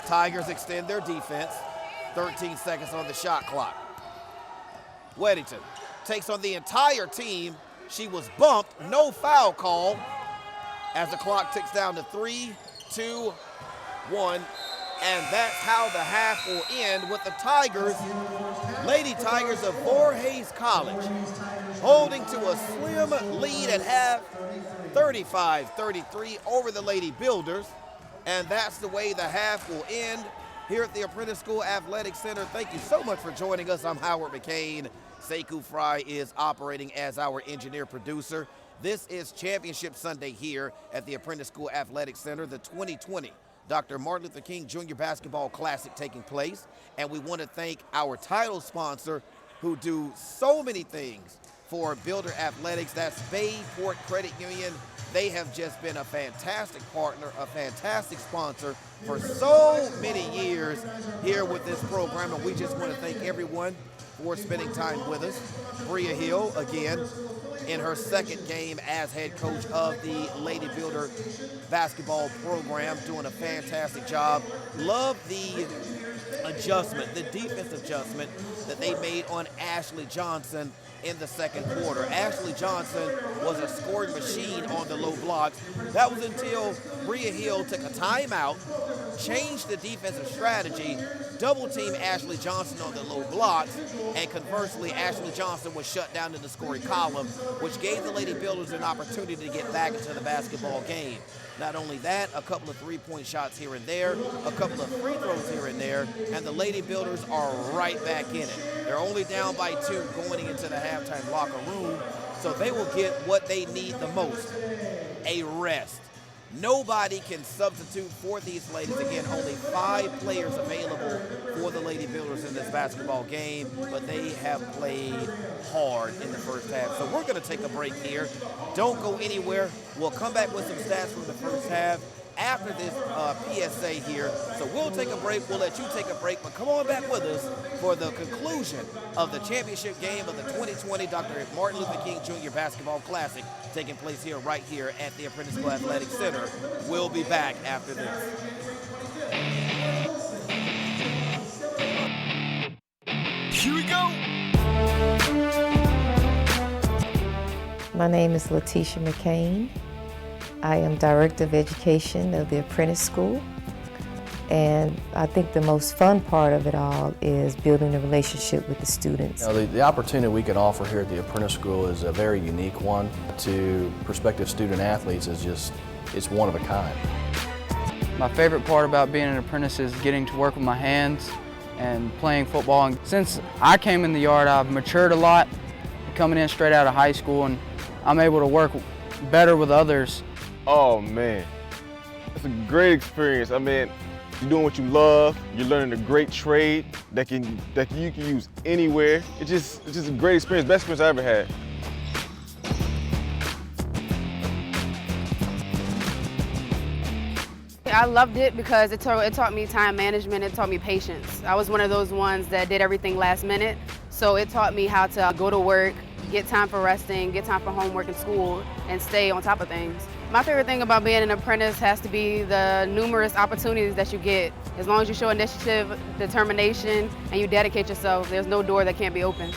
Tigers extend their defense. 13 seconds on the shot clock. Weddington takes on the entire team. She was bumped, no foul call as the clock ticks down to 3, 2, 1. And that's how the half will end with the Tigers, Lady Tigers of Vorhees College, holding to a slim lead at half, 35-33 over the Lady Builders. And that's the way the half will end here at the Apprentice School Athletic Center. Thank you so much for joining us. I'm Howard McCain. Sekou Fry is operating as our engineer producer. This is Championship Sunday here at the Apprentice School Athletic Center, the 2020 Dr. Martin Luther King Jr. Basketball Classic taking place. And we want to thank our title sponsor who do so many things for Builder Athletics. That's Bayport Credit Union. They have just been a fantastic partner, a fantastic sponsor for so many years here with this program, and we just want to thank everyone for spending time with us. Bria Hill, again, in her 2nd game as head coach of the Lady Builder basketball program, doing a fantastic job. Love the adjustment, the defense adjustment that they made on Ashley Johnson in the 2nd quarter. Ashley Johnson was a scoring machine on the low blocks. That was until Bria Hill took a timeout, changed the defensive strategy, double team Ashley Johnson on the low blocks, and conversely, Ashley Johnson was shut down in the scoring column, which gave the Lady Builders an opportunity to get back into the basketball game. Not only that, a couple of three-point shots here and there, a couple of free throws here and there, and the Lady Builders are right back in it. They're only down by 2 going into the halftime locker room, so they will get what they need the most, a rest. Nobody can substitute for these ladies. Again, only 5 players available for the Lady Builders in this basketball game, but they have played hard in the first half. So we're going to take a break here. Don't go anywhere. We'll come back with some stats from the first half after this PSA here. So we'll take a break. We'll let you take a break, but come on back with us for the conclusion of the championship game of the 2020 Dr. Martin Luther King Jr. Basketball Classic taking place here, right here at the Apprentice School Athletic Center. We'll be back after this. Here we go. My name is Letitia McCain. I am Director of Education of the Apprentice School. And I think the most fun part of it all is building a relationship with the students. You know, the opportunity we can offer here at the Apprentice School is a very unique one. To prospective student athletes is just, it's one of a kind. My favorite part about being an apprentice is getting to work with my hands and playing football. And since I came in the yard, I've matured a lot, coming in straight out of high school, and I'm able to work better with others. Oh man, it's a great experience. I mean, you're doing what you love. You're learning a great trade that you can use anywhere. It's just a great experience, best experience I ever had. I loved it because it taught me time management, it taught me patience. I was one of those ones that did everything last minute, so it taught me how to go to work, get time for resting, get time for homework and school, and stay on top of things. My favorite thing about being an apprentice has to be the numerous opportunities that you get. As long as you show initiative, determination, and you dedicate yourself, there's no door that can't be opened.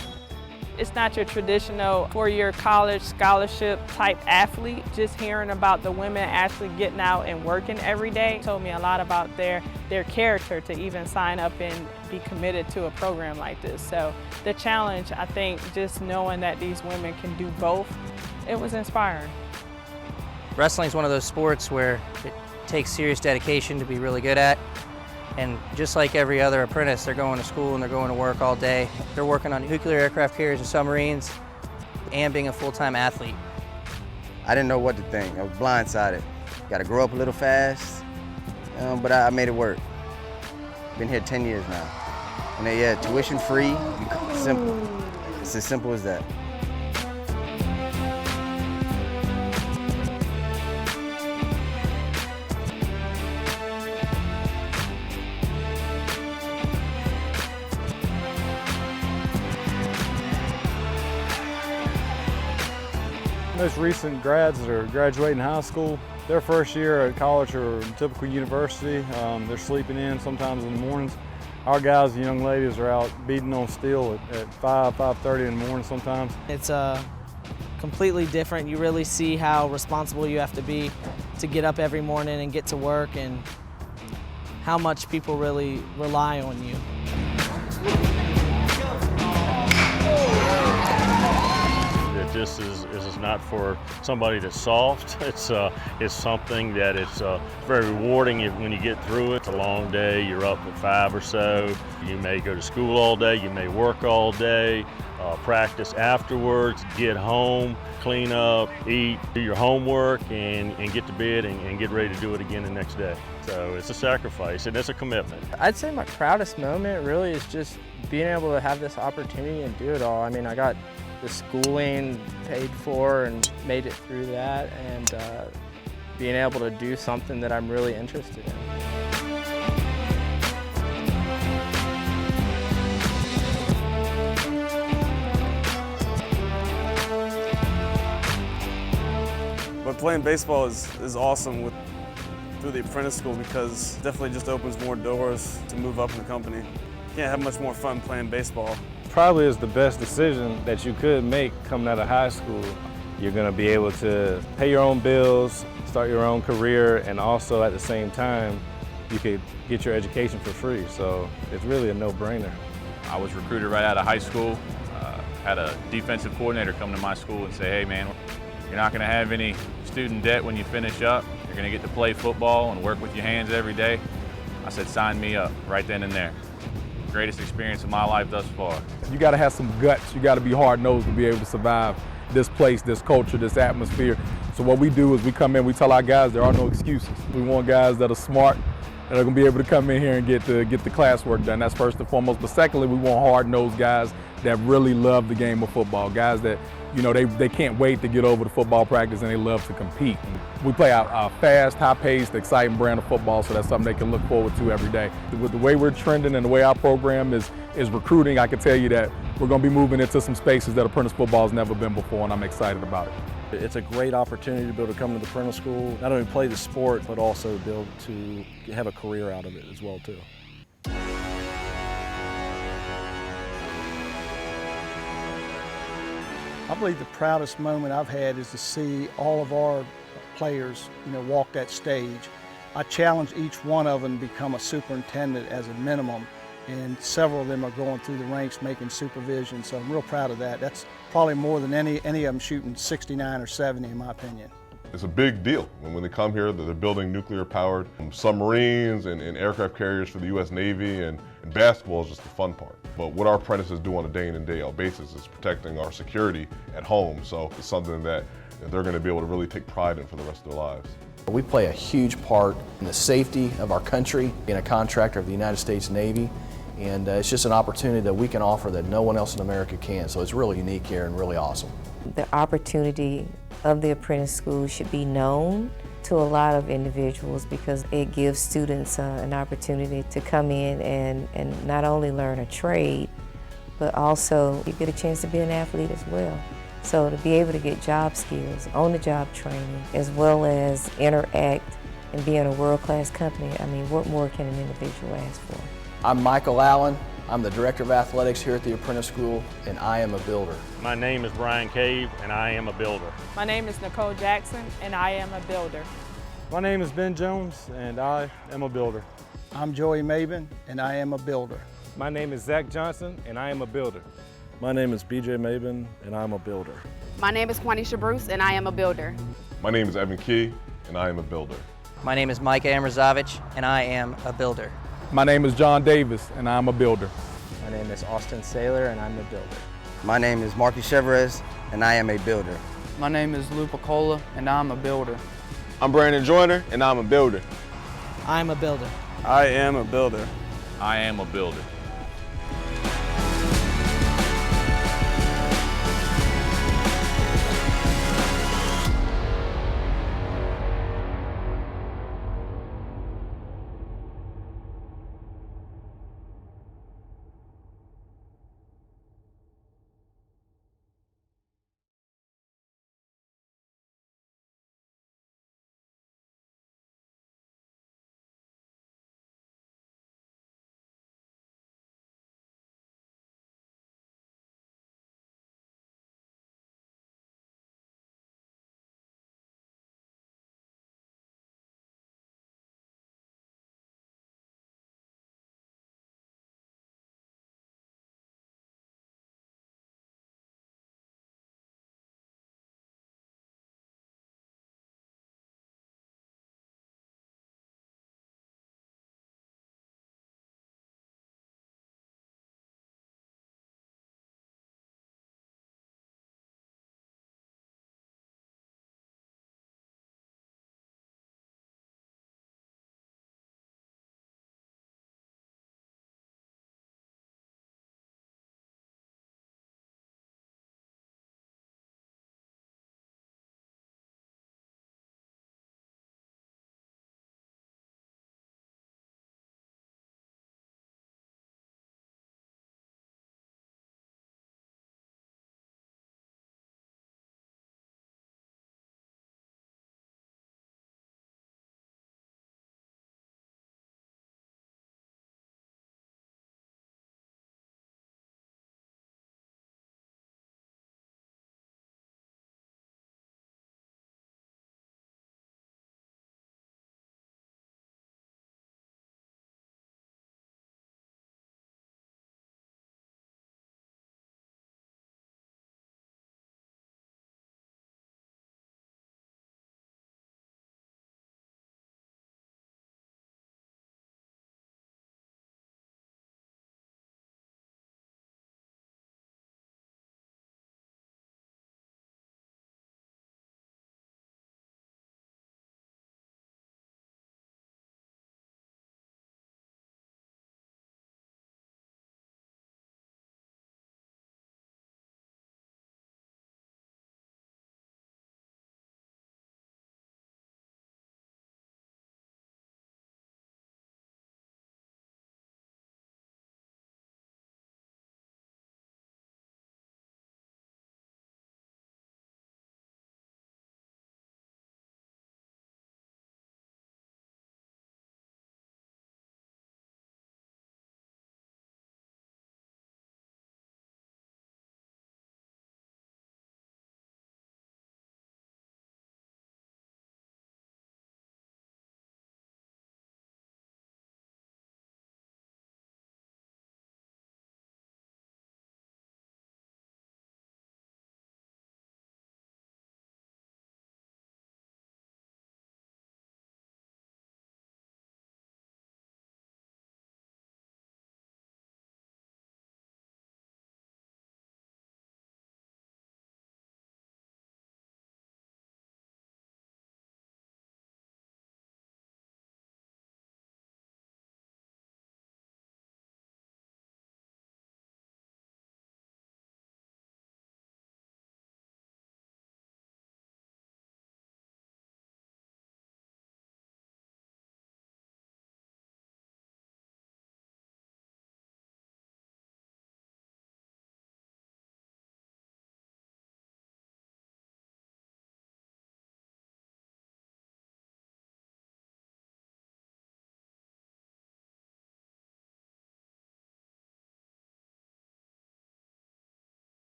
It's not your traditional four-year college scholarship type athlete. Just hearing about the women actually getting out and working every day told me a lot about their character to even sign up and be committed to a program like this. So the challenge, I think, just knowing that these women can do both, it was inspiring. Wrestling is one of those sports where it takes serious dedication to be really good at. And just like every other apprentice, they're going to school and they're going to work all day. They're working on nuclear aircraft carriers and submarines and being a full-time athlete. I didn't know what to think. I was blindsided. Got to grow up a little fast, but I made it work. Been here 10 years now. And yeah, tuition free, simple. It's as simple as that. Most recent grads that are graduating high school, their first year at college or typical university, they're sleeping in sometimes in the mornings. Our guys and young ladies are out beating on steel at 5:30 in the morning sometimes. It's completely different. You really see how responsible you have to be to get up every morning and get to work, and how much people really rely on you. This is not for somebody that's soft. It's something that it's very rewarding when you get through it. It's a long day. You're up at 5 or so. You may go to school all day. You may work all day. Practice afterwards. Get home, clean up, eat, do your homework, and get to bed and get ready to do it again the next day. So it's a sacrifice and it's a commitment. I'd say my proudest moment really is just being able to have this opportunity and do it all. I mean, I got the schooling paid for and made it through that, and being able to do something that I'm really interested in. But playing baseball is awesome through the apprentice school, because it definitely just opens more doors to move up in the company. You can't have much more fun playing baseball. Probably is the best decision that you could make coming out of high school. You're going to be able to pay your own bills, start your own career, and also at the same time, you could get your education for free. So it's really a no-brainer. I was recruited right out of high school. Had a defensive coordinator come to my school and say, hey man, you're not going to have any student debt when you finish up. You're going to get to play football and work with your hands every day. I said, sign me up right then and there. Greatest experience of my life thus far. You got to have some guts. You got to be hard-nosed to be able to survive this place, this culture, this atmosphere. So what we do is we come in, we tell our guys there are no excuses. We want guys that are smart, that are going to be able to come in here and get the classwork done. That's first and foremost. But secondly, we want hard-nosed guys that really love the game of football, guys that, you know, they can't wait to get over to football practice and they love to compete. We play a fast, high-paced, exciting brand of football, so that's something they can look forward to every day. With the way we're trending and the way our program is recruiting, I can tell you that we're going to be moving into some spaces that apprentice football has never been before, and I'm excited about it. It's a great opportunity to be able to come to the apprentice school, not only play the sport, but also be able to have a career out of it as well, too. I believe the proudest moment I've had is to see all of our players, walk that stage. I challenge each one of them to become a superintendent as a minimum, and several of them are going through the ranks making supervision, so I'm real proud of that. That's probably more than any of them shooting 69 or 70 in my opinion. It's a big deal when they come here that they're building nuclear-powered submarines and aircraft carriers for the U.S. Navy, and basketball is just the fun part. But what our apprentices do on a day in and day out basis is protecting our security at home, so it's something that they're going to be able to really take pride in for the rest of their lives. We play a huge part in the safety of our country, being a contractor of the United States Navy, and it's just an opportunity that we can offer that no one else in America can, so it's really unique here and really awesome. The opportunity of the apprentice school should be known to a lot of individuals because it gives students an opportunity to come in and not only learn a trade, but also you get a chance to be an athlete as well. So to be able to get job skills, on-the-job training, as well as interact and be in a world-class company, I mean, what more can an individual ask for? I'm Michael Allen. I'm the Director of Athletics here at the Apprentice School, and I am a builder. My name is Brian Cave, and I am a builder. My name is Nicole Jackson, and I am a builder. My name is Ben Jones, and I am a builder. I'm Joey Maben, and I am a builder. My name is Zach Johnson, and I am a builder. My name is BJ Maben, and I'm a builder. My name is Quanisha Bruce, and I am a builder. My name is Evan Key, and I am a builder. My name is Mike Amrazovich, and I am a builder. My name is John Davis, and I'm a builder. My name is Austin Saylor, and I'm a builder. My name is Marcus Chevres, and I am a builder. My name is Lou Picola, and I'm a builder. I'm Brandon Joyner, and I'm a builder. I'm a builder. I am a builder. I am a builder.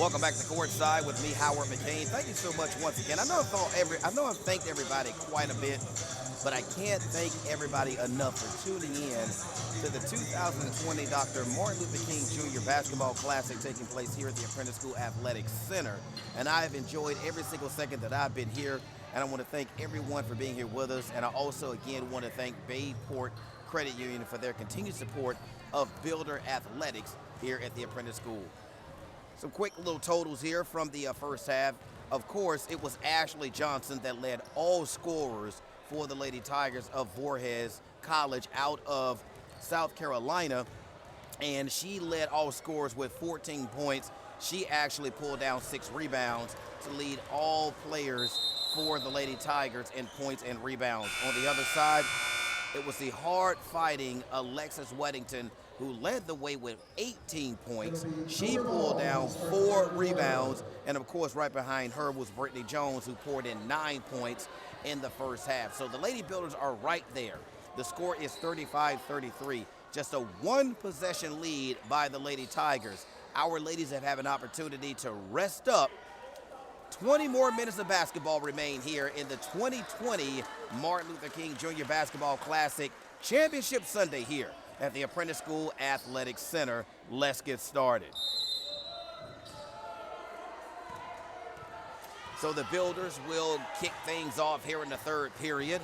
Welcome back to Courtside with me, Howard McCain. Thank you so much once again. I know I've thanked everybody quite a bit, but I can't thank everybody enough for tuning in to the 2020 Dr. Martin Luther King Jr. Basketball Classic taking place here at the Apprentice School Athletic Center. And I have enjoyed every single second that I've been here, and I want to thank everyone for being here with us. And I also, again, want to thank Bayport Credit Union for their continued support of Builder Athletics here at the Apprentice School. Some quick little totals here from the first half. Of course, it was Ashley Johnson that led all scorers for the Lady Tigers of Vorhees College out of South Carolina, and she led all scorers with 14 points. She actually pulled down 6 rebounds to lead all players for the Lady Tigers in points and rebounds. On the other side, it was the hard-fighting Alexis Weddington who led the way with 18 points. She pulled down 4 rebounds, and of course right behind her was Brittany Jones, who poured in 9 points in the first half. So the Lady Builders are right there. The score is 35-33, just a 1-possession lead by the Lady Tigers. Our ladies have had an opportunity to rest up. 20 more minutes of basketball remain here in the 2020 Martin Luther King Jr. Basketball Classic Championship Sunday here at the Apprentice School Athletic Center. Let's get started. So the Builders will kick things off here in the third period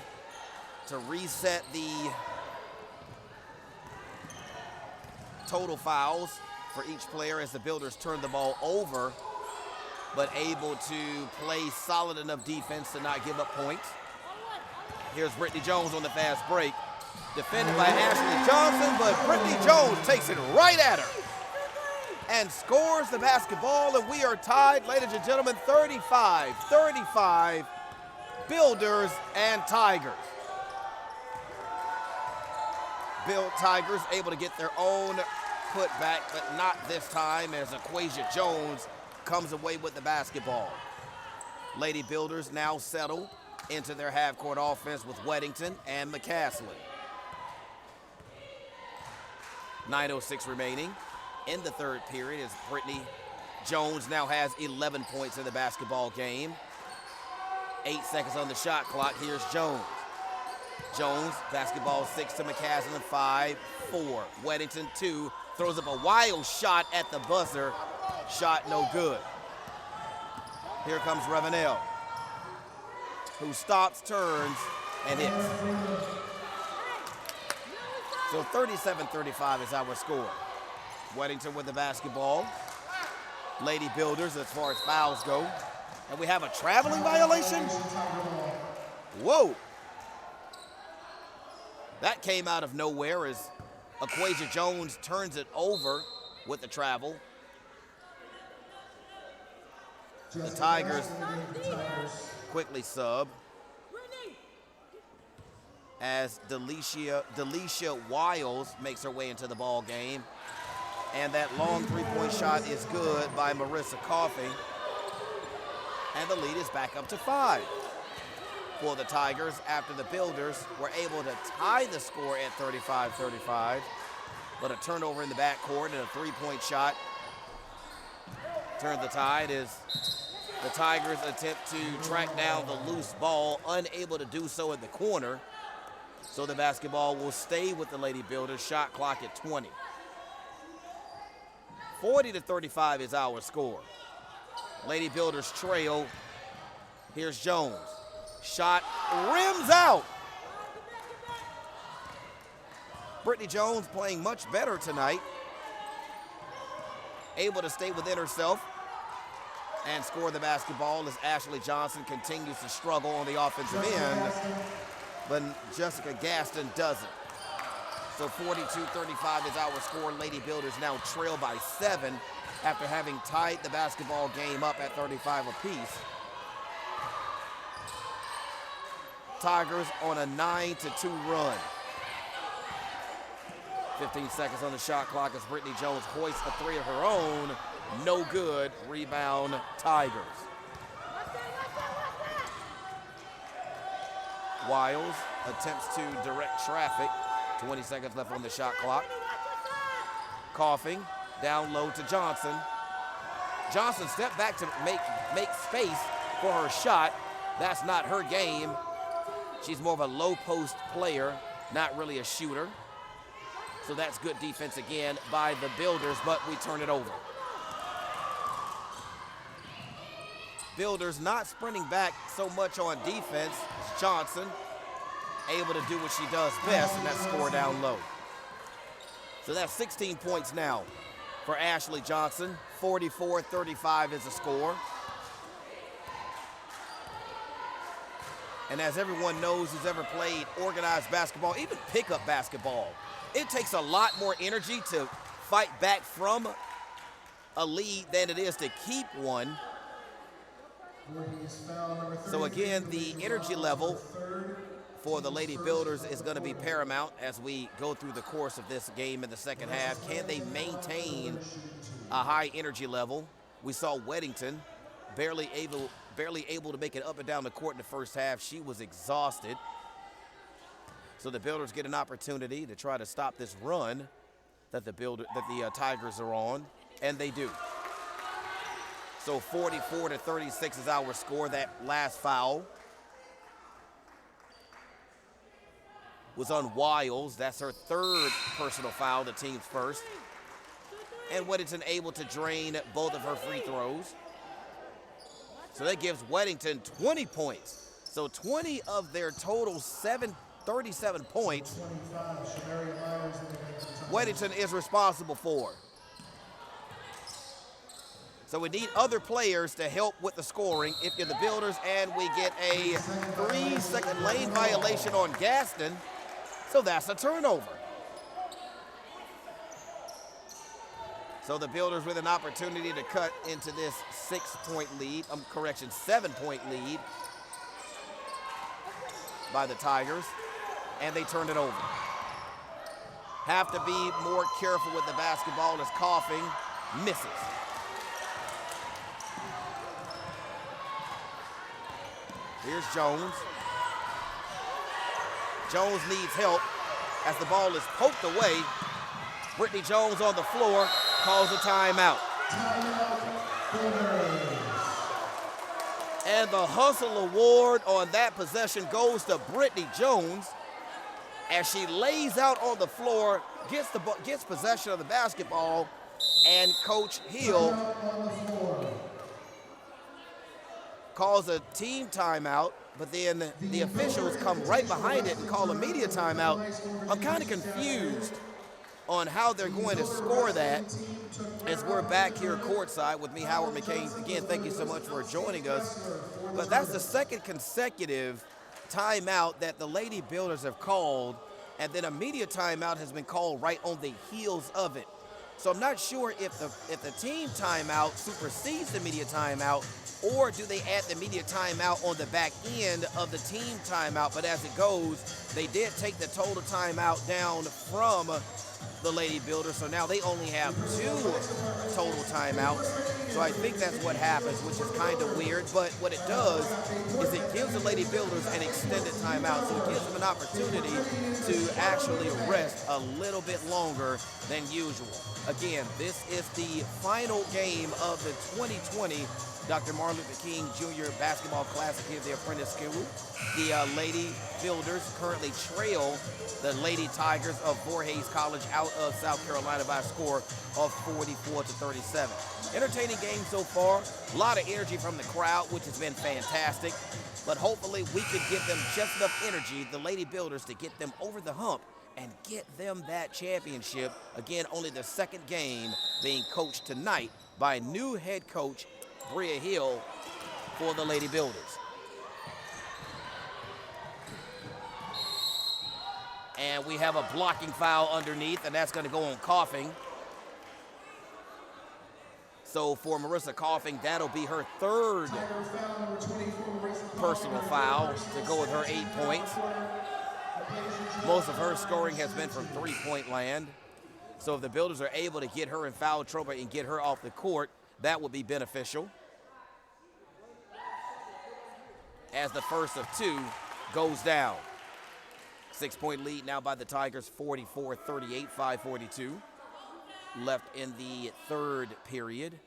to reset the total fouls for each player as the Builders turn the ball over, but able to play solid enough defense to not give up points. Here's Brittany Jones on the fast break. Defended by Ashley Johnson, but Brittany Jones takes it right at her and scores the basketball, and we are tied, ladies and gentlemen, 35-35, Builders and Tigers. Tigers able to get their own putback, but not this time as Aquasia Jones comes away with the basketball. Lady Builders now settle into their half-court offense with Weddington and McCaslin. 9:06 remaining in the third period as Brittany Jones now has 11 points in the basketball game. 8 seconds on the shot clock. Here's Jones. Jones, basketball 6 to McCaslin, 5-4. Weddington 2, throws up a wild shot at the buzzer. Shot no good. Here comes Ravenel, who stops, turns, and hits. So 37-35 is our score. Weddington with the basketball. Lady Builders as far as fouls go. And we have a traveling violation? Whoa. That came out of nowhere as Aquasia Jones turns it over with the travel. The Tigers quickly sub as Delisha Wiles makes her way into the ball game. And that long three-point shot is good by Marissa Coffey. And the lead is back up to 5 for the Tigers after the Builders were able to tie the score at 35-35. But a turnover in the backcourt and a three-point shot turned the tide as the Tigers attempt to track down the loose ball, unable to do so in the corner. So the basketball will stay with the Lady Builders, shot clock at 20. 40-35 is our score. Lady Builders trail. Here's Jones. Shot rims out. Brittany Jones playing much better tonight. Able to stay within herself and score the basketball as Ashley Johnson continues to struggle on the offensive end, but Jessica Gaston doesn't. So 42-35 is our score. Lady Builders now trail by 7 after having tied the basketball game up at 35 apiece. Tigers on a 9-2 run. 15 seconds on the shot clock as Brittany Jones hoists a three of her own. No good. Rebound, Tigers. Wiles attempts to direct traffic. 20 seconds left on the shot clock. Coughing, down low to Johnson. Johnson stepped back to make space for her shot. That's not her game. She's more of a low post player, not really a shooter. So that's good defense again by the Builders, but we turn it over. Builders not sprinting back so much on defense. Johnson able to do what she does best, and that's score down low. So that's 16 points now for Ashley Johnson. 44-35 is the score. And as everyone knows who's ever played organized basketball, even pickup basketball, it takes a lot more energy to fight back from a lead than it is to keep one. So again, the energy level for the Lady Builders is going to be paramount as we go through the course of this game in the second half. Can they maintain a high energy level? We saw Weddington barely able to make it up and down the court in the first half. She was exhausted. So the Builders get an opportunity to try to stop this run that the Tigers are on, and they do. So 44-36 is our score. That last foul was on Wiles. That's her third personal foul, the team's first. And Weddington able to drain both of her free throws. So that gives Weddington 20 points. So 20 of their total 37 points, Weddington is responsible for. So we need other players to help with the scoring if you're the Builders, and we get a 3-second lane violation on Gaston. So that's a turnover. So the Builders with an opportunity to cut into this 7-point lead by the Tigers, and they turned it over. Have to be more careful with the basketball as Coughing misses. Here's Jones. Jones needs help as the ball is poked away. Brittany Jones on the floor calls a timeout. And the hustle award on that possession goes to Brittany Jones as she lays out on the floor, gets possession of the basketball, and Coach Hill calls a team timeout, but then the officials come right behind it and call a media timeout. I'm kind of confused on how they're going to score that as we're back here courtside with me, Howard McCain. Again, thank you so much for joining us. But that's the second consecutive timeout that the Lady Builders have called, and then a media timeout has been called right on the heels of it. So I'm not sure if the team timeout supersedes the media timeout, or do they add the media timeout on the back end of the team timeout. But as it goes, they did take the total timeout down from the Lady Builders, so now they only have 2 total timeouts. So I think that's what happens, which is kind of weird, but what it does is it gives the Lady Builders an extended timeout, so it gives them an opportunity to actually rest a little bit longer than usual. Again, this is the final game of the 2020 Dr. Martin Luther King Jr. Basketball Classic here at the Apprentice School. The Lady Builders currently trail the Lady Tigers of Vorhees College out of South Carolina by a score of 44-37. Entertaining game so far. A lot of energy from the crowd, which has been fantastic. But hopefully we could give them just enough energy, the Lady Builders, to get them over the hump and get them that championship. Again, only the second game being coached tonight by new head coach Bria Hill for the Lady Builders. And we have a blocking foul underneath, and that's going to go on Coughing. So for Marissa Coughing, that'll be her third personal foul to go with her 8 points. Most of her scoring has been from three-point land. So if the Builders are able to get her in foul trouble and get her off the court, that would be beneficial. As the first of 2 goes down. 6-point lead now by the Tigers, 44-38, 5:42 left in the third period.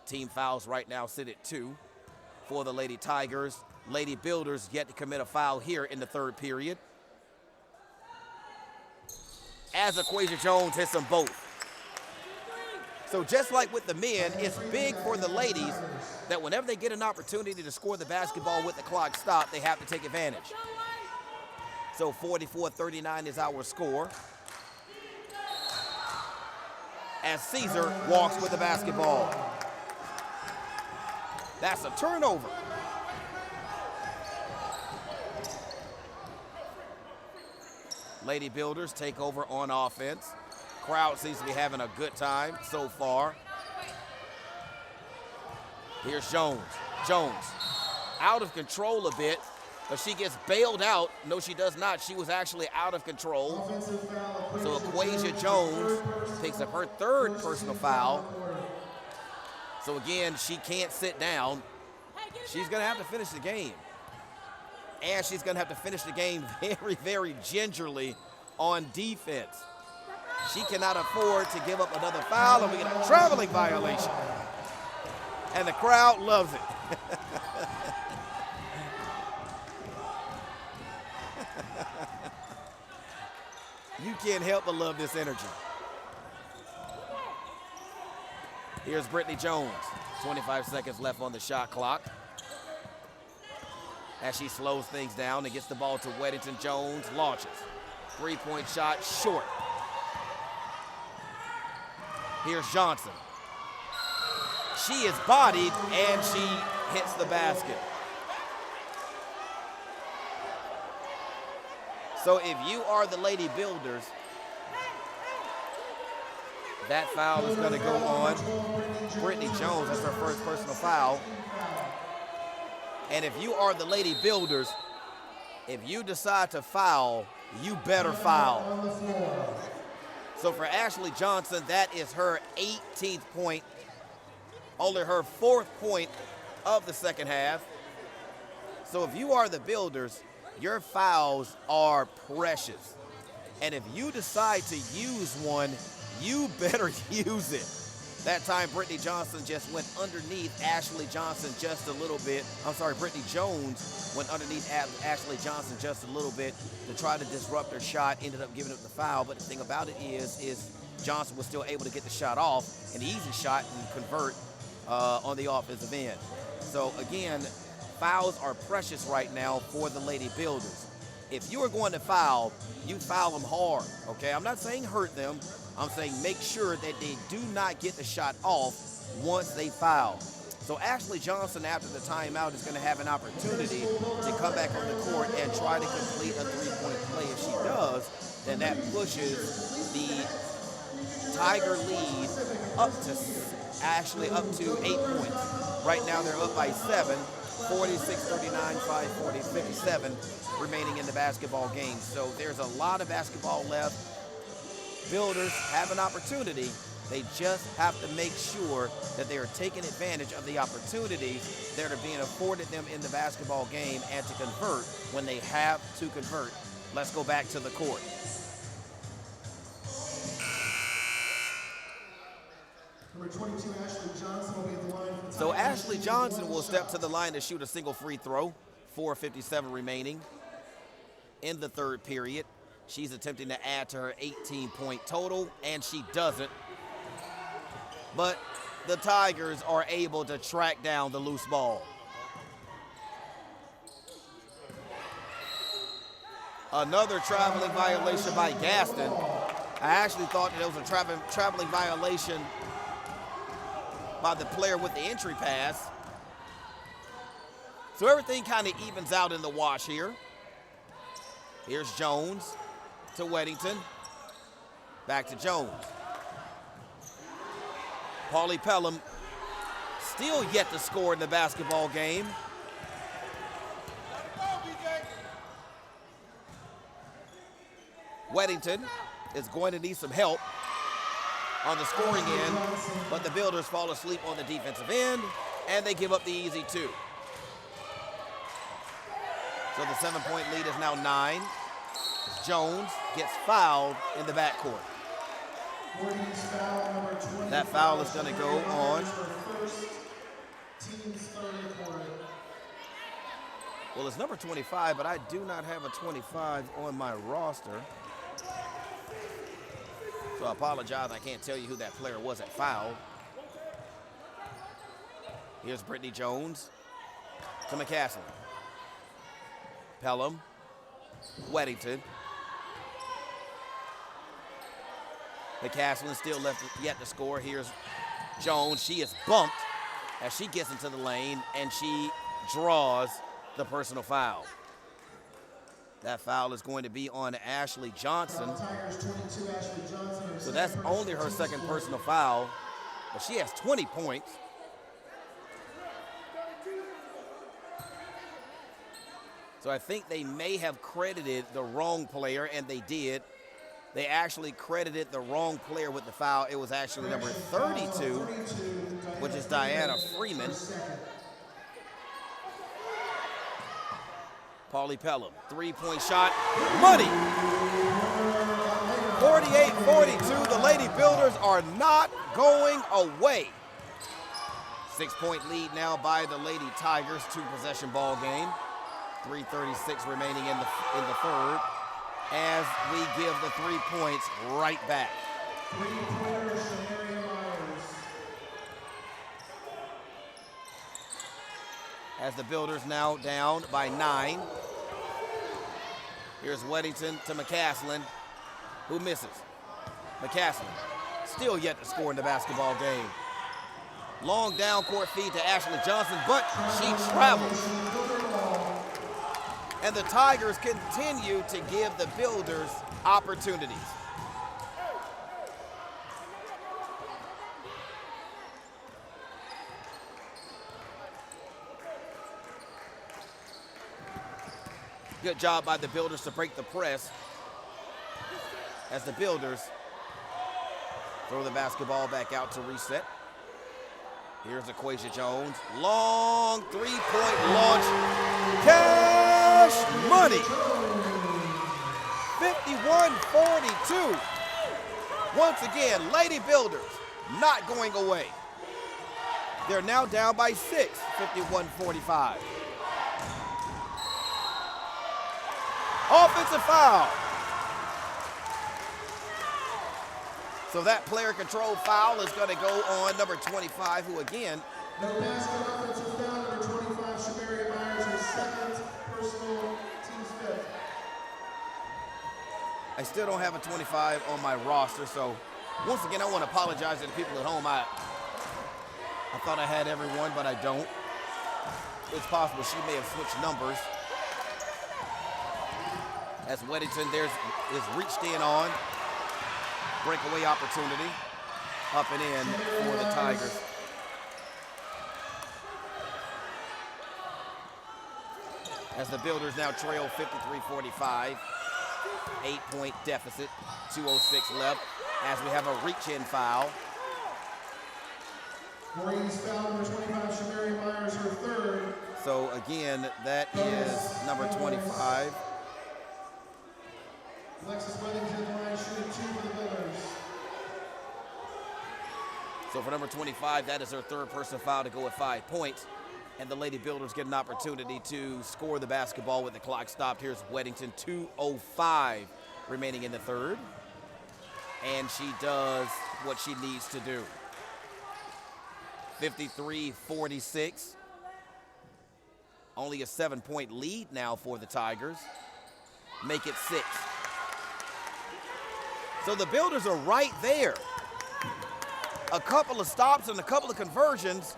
Team fouls right now sit at 2 for the Lady Tigers. Lady Builders yet to commit a foul here in the third period. As Aquasia Jones hits them both. So just like with the men, it's big for the ladies that whenever they get an opportunity to score the basketball with the clock stopped, they have to take advantage. So 44-39 is our score. As Caesar walks with the basketball. That's a turnover. Lady Builders take over on offense. Crowd seems to be having a good time so far. Here's Jones. Jones out of control a bit, but she gets bailed out. No, she does not. She was actually out of control. So Aquasia Jones picks up her third personal foul. So again, she can't sit down. She's going to have to finish the game. And she's going to have to finish the game very, very gingerly on defense. She cannot afford to give up another foul, and we get a traveling violation. And the crowd loves it. You can't help but love this energy. Here's Brittany Jones. 25 seconds left on the shot clock. As she slows things down and gets the ball to Weddington. Jones launches. Three-point shot short. Here's Johnson. She is bodied and she hits the basket. So if you are the Lady Builders, that foul is going to go on Brittany Jones. That's her first personal foul. And if you are the Lady Builders, if you decide to foul, you better foul. So for Ashley Johnson, that is her 18th point, only her 4th point of the second half. So if you are the Builders, your fouls are precious. And if you decide to use one, you better use it. That time, Brittany Johnson just went underneath Ashley Johnson just a little bit. I'm sorry, Brittany Jones went underneath Ashley Johnson just a little bit to try to disrupt her shot, ended up giving up the foul. But the thing about it is Johnson was still able to get the shot off, an easy shot, and convert on the offensive end. So again, fouls are precious right now for the Lady Builders. If you are going to foul, you foul them hard, okay? I'm not saying hurt them. I'm saying make sure that they do not get the shot off once they foul. So Ashley Johnson, after the timeout, is going to have an opportunity to come back on the court and try to complete a three-point play. If she does, then that pushes the Tiger lead up to Ashley up to 8 points. Right now they're up by 7, 46-39, 5-40, 57 remaining in the basketball game. So there's a lot of basketball left. Builders have an opportunity. They just have to make sure that they are taking advantage of the opportunities that are being afforded them in the basketball game and to convert when they have to convert. Let's go back to the court. Number 22, Ashley Johnson will be at the line for So Ashley Johnson will step to the line to shoot a single free throw. 4:57 remaining in the third period. She's attempting to add to her 18-point total, and she doesn't. But the Tigers are able to track down the loose ball. Another traveling violation by Gaston. I actually thought that it was a traveling violation by the player with the entry pass. So everything kind of evens out in the wash here. Here's Jones to Weddington. Back to Jones. Paulie Pelham still yet to score in the basketball game. Weddington is going to need some help on the scoring end, but the Builders fall asleep on the defensive end, and they give up the easy 2. So the 7-point lead is now 9. Jones gets fouled in the backcourt. That foul is going to go on first, team's third quarter. Well, it's number 25, but I do not have a 25 on my roster. So I apologize, I can't tell you who that player was that fouled. Here's Brittany Jones to McCaslin. Pelham, Weddington. McCaslin still left yet to score. Here's Jones. She is bumped as she gets into the lane, and she draws the personal foul. That foul is going to be on Ashley Johnson. So that's only her second personal foul, but she has 20 points. So I think they may have credited the wrong player, and they did. They actually credited the wrong player with the foul. It was actually number 32, which is Diana Freeman. Paulie Pelham, three-point shot, money. 48-42, the Lady Builders are not going away. 6-point lead now by the Lady Tigers, two-possession ball game. 3:36 remaining in the third, as we give the 3 points right back. As the Builders now down by 9. Here's Weddington to McCaslin, who misses. McCaslin still yet to score in the basketball game. Long down court feed to Ashley Johnson, but she travels. And the Tigers continue to give the Builders opportunities. Good job by the Builders to break the press as the Builders throw the basketball back out to reset. Here's Aquasia Jones. Long three-point launch. Cash money. 51-42. Once again, Lady Builders not going away. They're now down by 6, 51-45. Offensive foul. So that player control foul is going to go on number 25, who again. No basket, offensive foul, number 25, Shamaria Myers, her second personal, team's fifth. I still don't have a 25 on my roster, so once again, I want to apologize to the people at home. I thought I had everyone, but I don't. It's possible she may have switched numbers. As Weddington is reached in on. Breakaway opportunity. Up and in for the Tigers. As the Builders now trail 53-45. 8-point deficit. 2:06 left. As we have a reach-in foul. Vorhees foul, number 25, Shamaria Myers, her third. So again, that is number 25. Alexis Weddington, line shooting 2 for the Builders. So for number 25, that is her third personal foul to go at 5 points. And the Lady Builders get an opportunity to score the basketball with the clock stopped. Here's Weddington, 2:05 remaining in the third. And she does what she needs to do. 53-46. Only a 7-point lead now for the Tigers. Make it 6. So the Builders are right there. A couple of stops and a couple of conversions,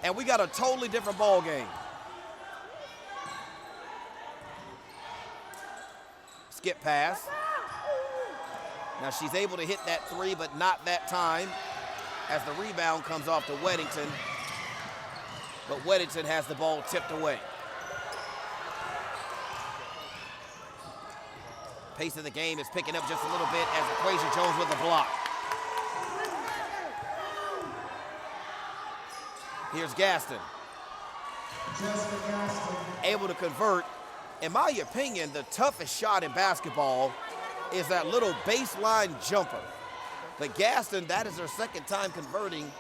and we got a totally different ball game. Skip pass. Now she's able to hit that 3, but not that time, as the rebound comes off to Weddington. But Weddington has the ball tipped away. Pace of the game is picking up just a little bit as Aquasia Jones with a block. Here's Gaston. Able to convert. In my opinion, the toughest shot in basketball is that little baseline jumper. But Gaston, that is her second time converting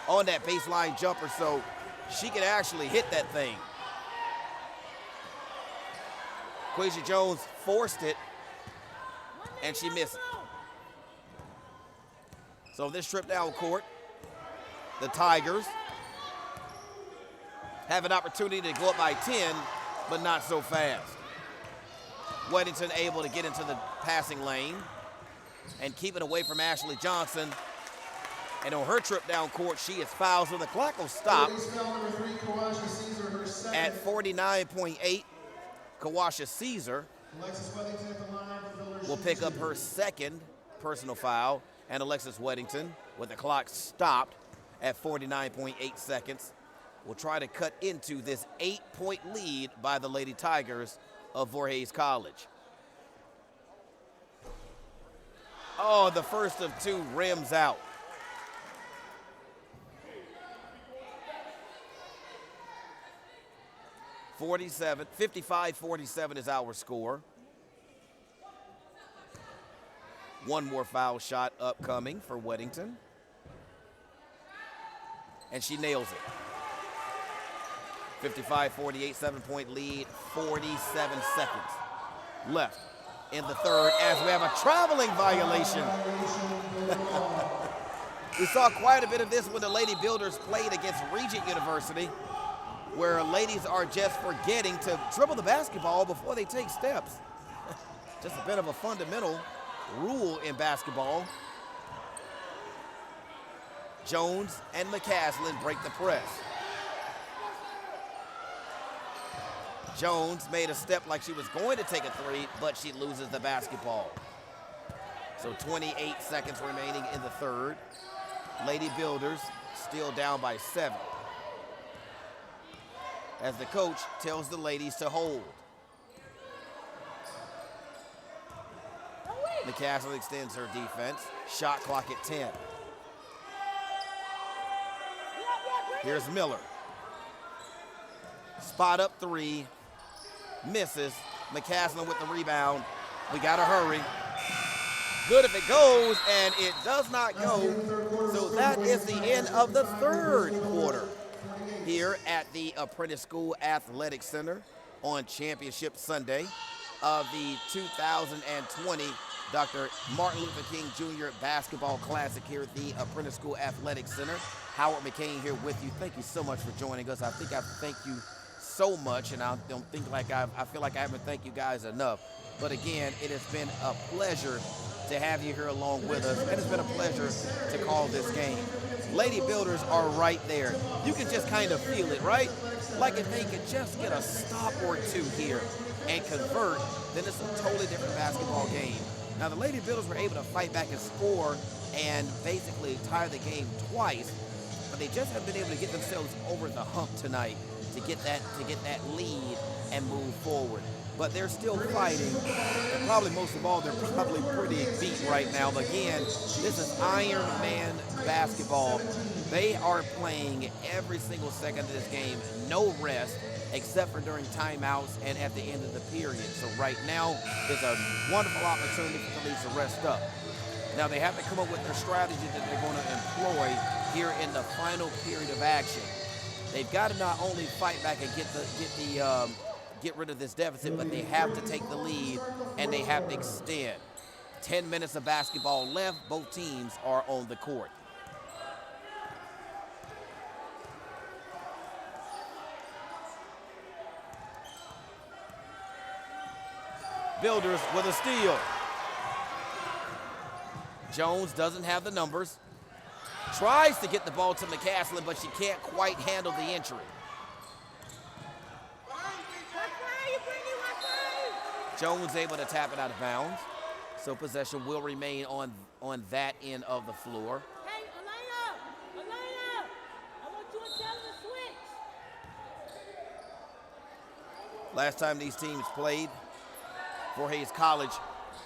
on that baseline jumper, so she could actually hit that thing. Quasia Jones forced it, and she missed it. So this trip down court, the Tigers have an opportunity to go up by 10, but not so fast. Weddington able to get into the passing lane and keep it away from Ashley Johnson. And on her trip down court, she is fouled, so the clock will stop at 49.8. Kawasha Caesar will pick up her second personal foul, and Alexis Weddington, with the clock stopped at 49.8 seconds, will try to cut into this 8-point lead by the Lady Tigers of Vorhees College. Oh, the first of two rims out. – 55-47 is our score. One more foul shot upcoming for Weddington. And she nails it. 55-48, 7-point lead, 47 seconds left in the third as we have a traveling violation. We saw quite a bit of this when the Lady Builders played against Regent University, where ladies are just forgetting to dribble the basketball before they take steps. Just a bit of a fundamental rule in basketball. Jones and McCaslin break the press. Jones made a step like she was going to take a three, but she loses the basketball. So 28 seconds remaining in the third. Lady Builders still down by 7. As the coach tells the ladies to hold. McCaslin extends her defense. Shot clock at 10. Here's Miller. Spot up three. Misses. McCaslin with the rebound. We gotta hurry. Good if it goes, and it does not go. So that is the end of the third quarter here at the Apprentice School Athletic Center on Championship Sunday of the 2020 Dr. Martin Luther King Jr. Basketball Classic here at the Apprentice School Athletic Center. Howard McCain here with you. Thank you so much for joining us. I think I thank you so much, and I don't think like I feel like I haven't thanked you guys enough. But again, it has been a pleasure to have you here along with us, and it's been a pleasure to call this game. Lady Builders are right there. You can just kind of feel it, right? Like if they could just get a stop or two here and convert, then it's a totally different basketball game. Now, the Lady Builders were able to fight back and score and basically tie the game twice, but they just haven't been able to get themselves over the hump tonight to get that lead and move forward. But they're still fighting, and probably most of all, they're probably pretty beat right now. But again, this is Iron Man basketball. They are playing every single second of this game, no rest, except for during timeouts and at the end of the period. So right now is a wonderful opportunity for the leagues to rest up. Now they have to come up with their strategy that they're going to employ here in the final period of action. They've got to not only fight back and get rid of this deficit, but they have to take the lead and they have to extend. 10 minutes of basketball left. Both teams are on the court. Builders with a steal. Jones doesn't have the numbers. Tries to get the ball to McCaslin, but she can't quite handle the entry. Jones able to tap it out of bounds. So possession will remain on that end of the floor. Hey, Elena, I want you to tell them to switch. Last time these teams played, Vorhees College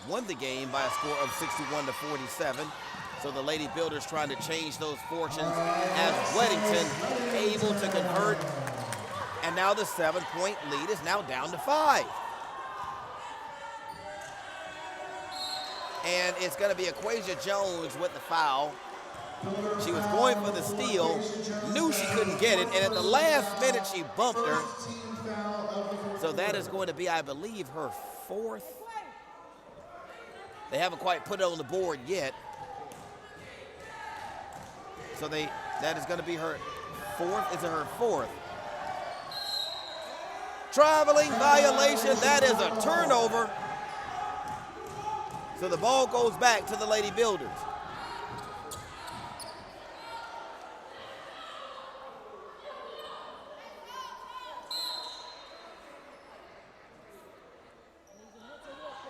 won the game by a score of 61-47. So the Lady Builders trying to change those fortunes as Weddington able to convert. And now the 7-point lead is now down to 5. And it's going to be Aquasia Jones with the foul. She was going for the steal, knew she couldn't get it, and at the last minute she bumped her. So that is going to be, I believe, her fourth. They haven't quite put it on the board yet. So that is going to be her fourth. Is it her fourth? Traveling violation. That is a turnover. So the ball goes back to the Lady Builders.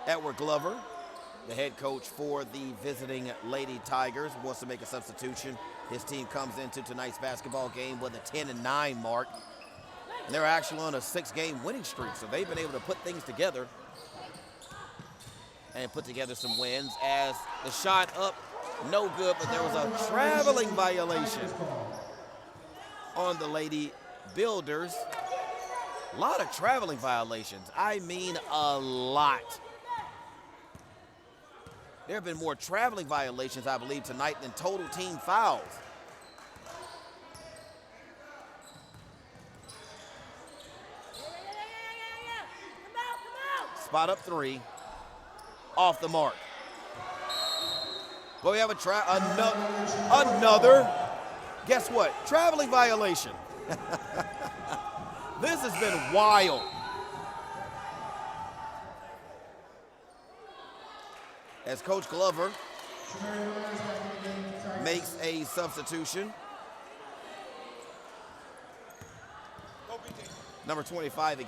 Edward Glover, the head coach for the visiting Lady Tigers, wants to make a substitution. His team comes into tonight's basketball game with a 10-9 mark. And they're actually on a 6-game winning streak, so they've been able to put things together and put together some wins. As the shot up, no good, but there was a traveling violation on the Lady Builders. A lot of traveling violations. I mean, a lot. There have been more traveling violations, I believe, tonight than total team fouls. Spot up three, off the mark. Well, we have another, guess what? Traveling violation. This has been wild. As Coach Glover makes a substitution. Number 25,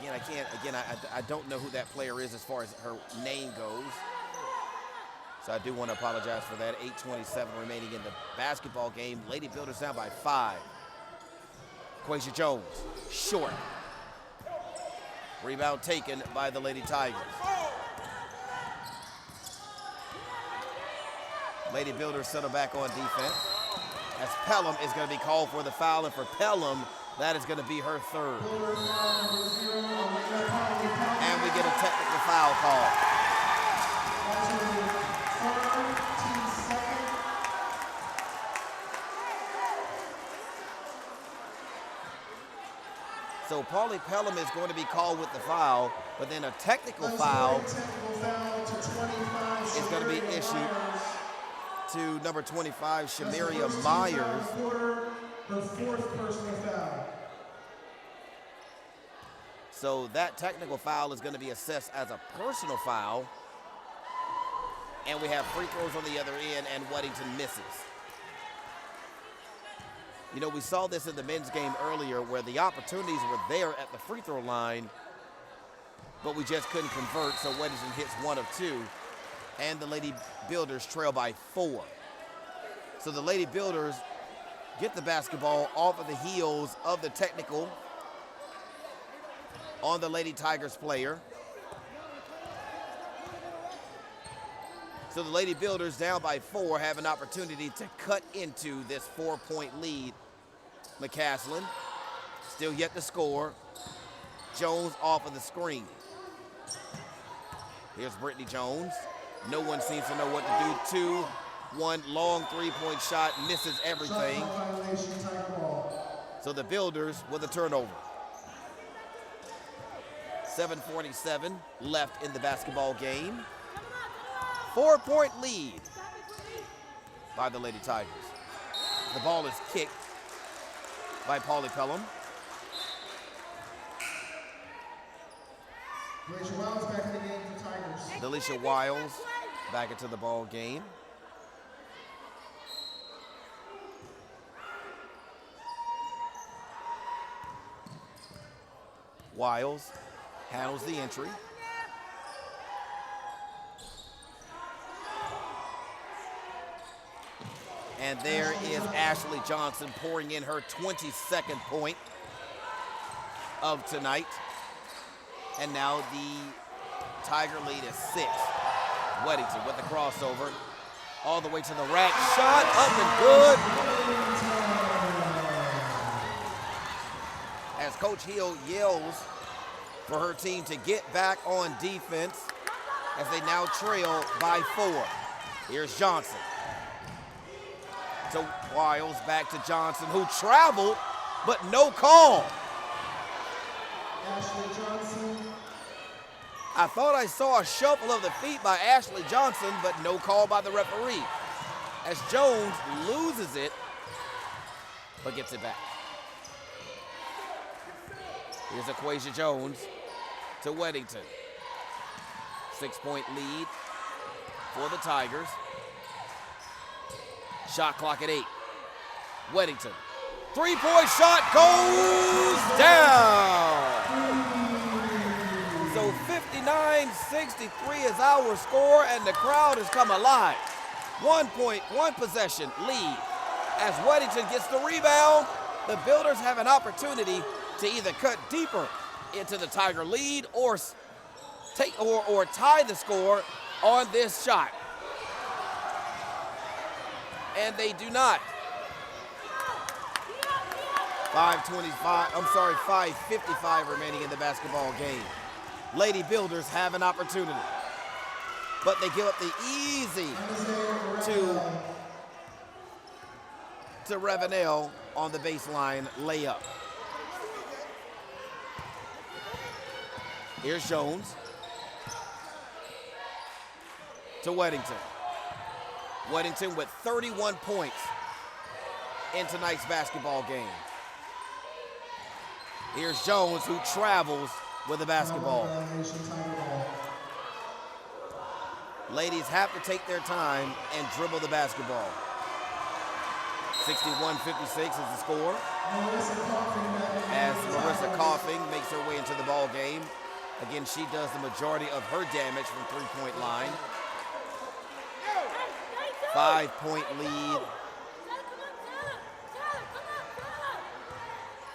I don't know who that player is as far as her name goes. So I do want to apologize for that. 8:27 remaining in the basketball game. Lady Builders down by 5. Quasia Jones, short. Rebound taken by the Lady Tigers. Lady Builders settle back on defense. As Pelham is going to be called for the foul, and for Pelham, that is going to be her third. And we get a technical foul call. So Paulie Pelham is going to be called with the foul, but then a technical foul is going to be issued to number 25, Shamiria Myers. Her fourth personal foul. So that technical foul is going to be assessed as a personal foul. And we have free throws on the other end, and Weddington misses. You know, we saw this in the men's game earlier where the opportunities were there at the free throw line, but we just couldn't convert, so Weddington hits 1 of 2, and the Lady Builders trail by 4. So the Lady Builders get the basketball off of the heels of the technical on the Lady Tigers player. So the Lady Builders down by 4 have an opportunity to cut into this 4-point lead. McCaslin still yet to score. Jones off of the screen. Here's Brittany Jones. No one seems to know what to do. 2-1 long 3-point shot, misses everything. So the Builders with a turnover. 7:47 left in the basketball game. 4-point lead by the Lady Tigers. The ball is kicked by Paulie Pelham. Delisha Wiles back in the game for Tigers. Delisha Wiles back into the ball game. Wiles handles the entry. And there is Ashley Johnson pouring in her 22nd point of tonight. And now the Tiger lead is 6. Weddington with the crossover. All the way to the rack. Shot up and good. As Coach Hill yells for her team to get back on defense as they now trail by 4. Here's Johnson. to Wiles, back to Johnson, who traveled, but no call. Ashley Johnson. I thought I saw a shuffle of the feet by Ashley Johnson, but no call by the referee. As Jones loses it, but gets it back. Here's Aquasia Jones to Weddington. 6-point lead for the Tigers. Shot clock at 8. Weddington. 3-point shot goes down. So 59-63 is our score, and the crowd has come alive. 1 possession lead. As Weddington gets the rebound, the Builders have an opportunity to either cut deeper into the Tiger lead or tie the score on this shot. And they do not. 5:55 remaining in the basketball game. Lady Builders have an opportunity, but they give up the easy to Ravenel on the baseline layup. Here's Jones to Weddington. Weddington with 31 points in tonight's basketball game. Here's Jones, who travels with the basketball. Ladies have to take their time and dribble the basketball. 61-56 is the score. As Marissa Coughing makes her way into the ball game. Again, she does the majority of her damage from three-point line. 5-point lead.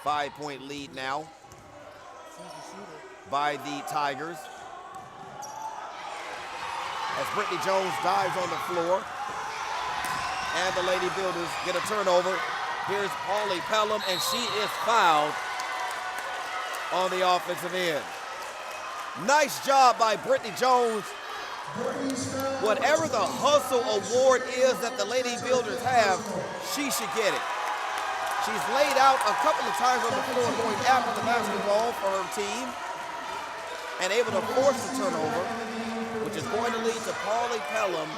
5-point lead now by the Tigers. As Brittany Jones dives on the floor, and the Lady Builders get a turnover. Here's Paulie Pelham, and she is fouled on the offensive end. Nice job by Brittany Jones. Whatever the hustle award is that the Lady Builders have, she should get it. She's laid out a couple of times on the floor going after the basketball for her team and able to force the turnover, which is going to lead to Paulie Pelham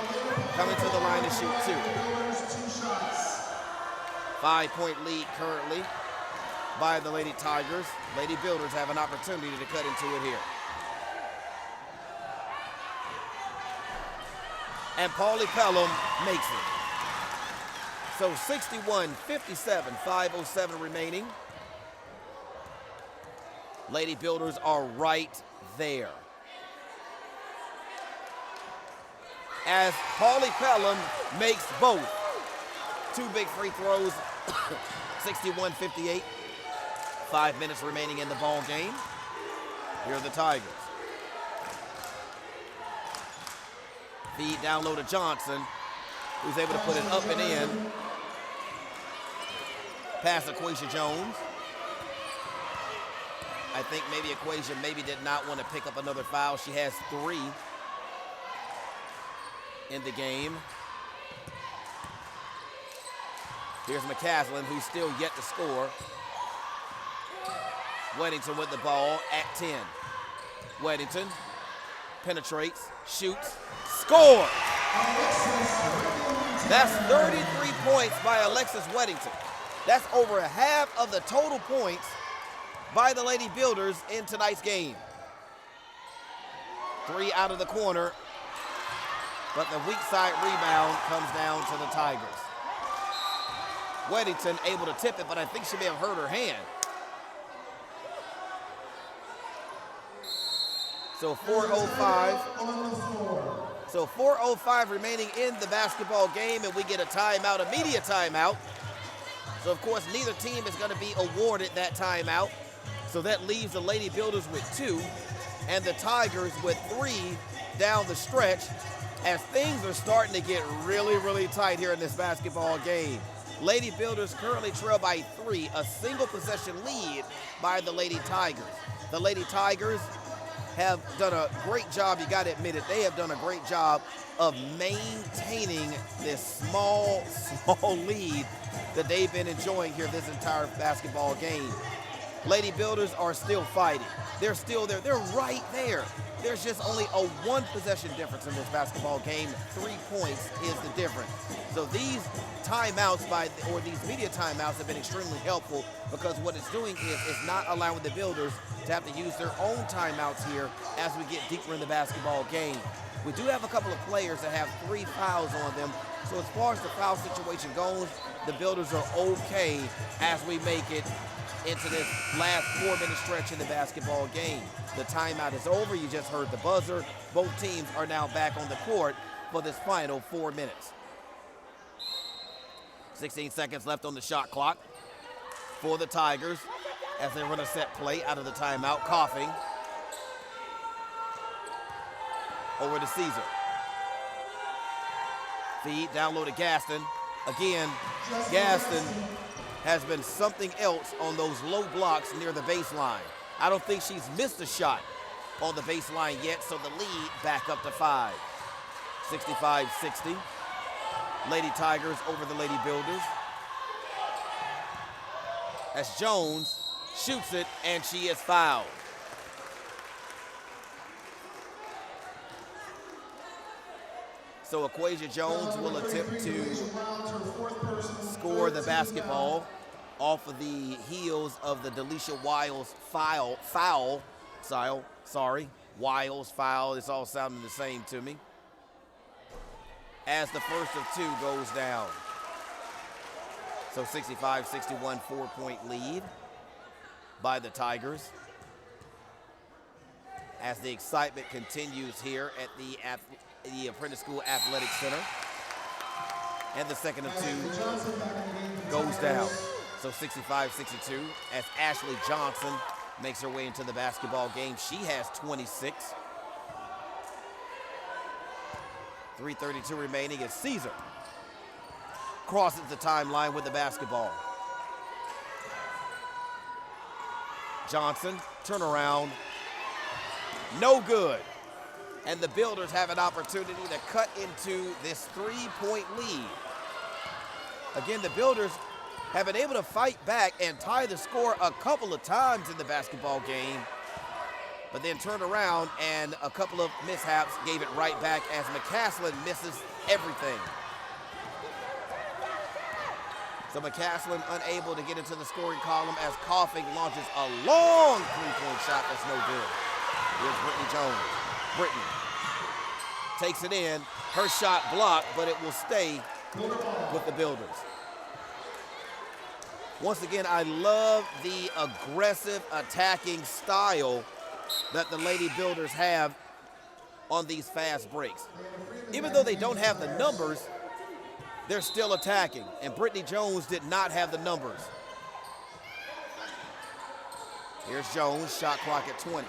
coming to the line to shoot 2. 5-point lead currently by the Lady Tigers. Lady Builders have an opportunity to cut into it here. And Paulie Pelham makes it. So 61-57, 5:07 remaining. Lady Builders are right there. As Paulie Pelham makes both. 2 big free throws, 61-58. 5 minutes remaining in the ball game. Here are the Tigers. Feed down low to Johnson, who's able to put it up and in. Pass Aquasia Jones. I think maybe Aquasia did not want to pick up another foul. She has 3 in the game. Here's McCaslin, who's still yet to score. Weddington with the ball at 10. Weddington penetrates, shoots, score! That's 33 points by Alexis Weddington. That's over half of the total points by the Lady Builders in tonight's game. 3 out of the corner, but the weak side rebound comes down to the Tigers. Weddington able to tip it, but I think she may have hurt her hand. So 4:05. So 4:05 remaining in the basketball game, and we get a timeout, a media timeout. So of course, neither team is going to be awarded that timeout. So that leaves the Lady Builders with 2, and the Tigers with 3 down the stretch, as things are starting to get really, really tight here in this basketball game. Lady Builders currently trail by 3, a single possession lead by the Lady Tigers. The Lady Tigers have done a great job, you got to admit it, they have done a great job of maintaining this small lead that they've been enjoying here this entire basketball game. Lady Builders are still fighting. They're still there. They're right there. There's just only a one possession difference in this basketball game. 3 points is the difference. So these timeouts or these media timeouts have been extremely helpful, because what it's doing is it's not allowing the Builders to have to use their own timeouts here as we get deeper in the basketball game. We do have a couple of players that have 3 fouls on them. So as far as the foul situation goes, the Builders are okay as we make it into this last 4-minute stretch in the basketball game. The timeout is over. You just heard the buzzer. Both teams are now back on the court for this final 4 minutes. 16 seconds left on the shot clock for the Tigers as they run a set play out of the timeout. Coughing over to Caesar. Feed down low to Gaston. Again, Gaston has been something else on those low blocks near the baseline. I don't think she's missed a shot on the baseline yet, so the lead back up to 5. 65-60. Lady Tigers over the Lady Builders. As Jones shoots it, and she is fouled. So Aquasia Jones will attempt to score the basketball off of the heels of the Delisha Wiles foul. Wiles foul. It's all sounding the same to me. As the first of 2 goes down. So 65-61, 4-point lead by the Tigers. As the excitement continues here at the Apprentice School Athletic Center. And the second of 2 goes down. So 65-62 as Ashley Johnson makes her way into the basketball game. She has 26. 3:32 remaining as Caesar crosses the timeline with the basketball. Johnson, turnaround, no good. And the Builders have an opportunity to cut into this 3-point lead. Again, the Builders have been able to fight back and tie the score a couple of times in the basketball game, but then turned around and a couple of mishaps gave it right back as McCaslin misses everything. So McCaslin unable to get into the scoring column as Coughing launches a long 3-point shot that's no good. Here's Brittany Jones. Brittany takes it in. Her shot blocked, but it will stay with the Builders. Once again, I love the aggressive attacking style that the Lady Builders have on these fast breaks. Even though they don't have the numbers, they're still attacking. And Brittany Jones did not have the numbers. Here's Jones, shot clock at 20.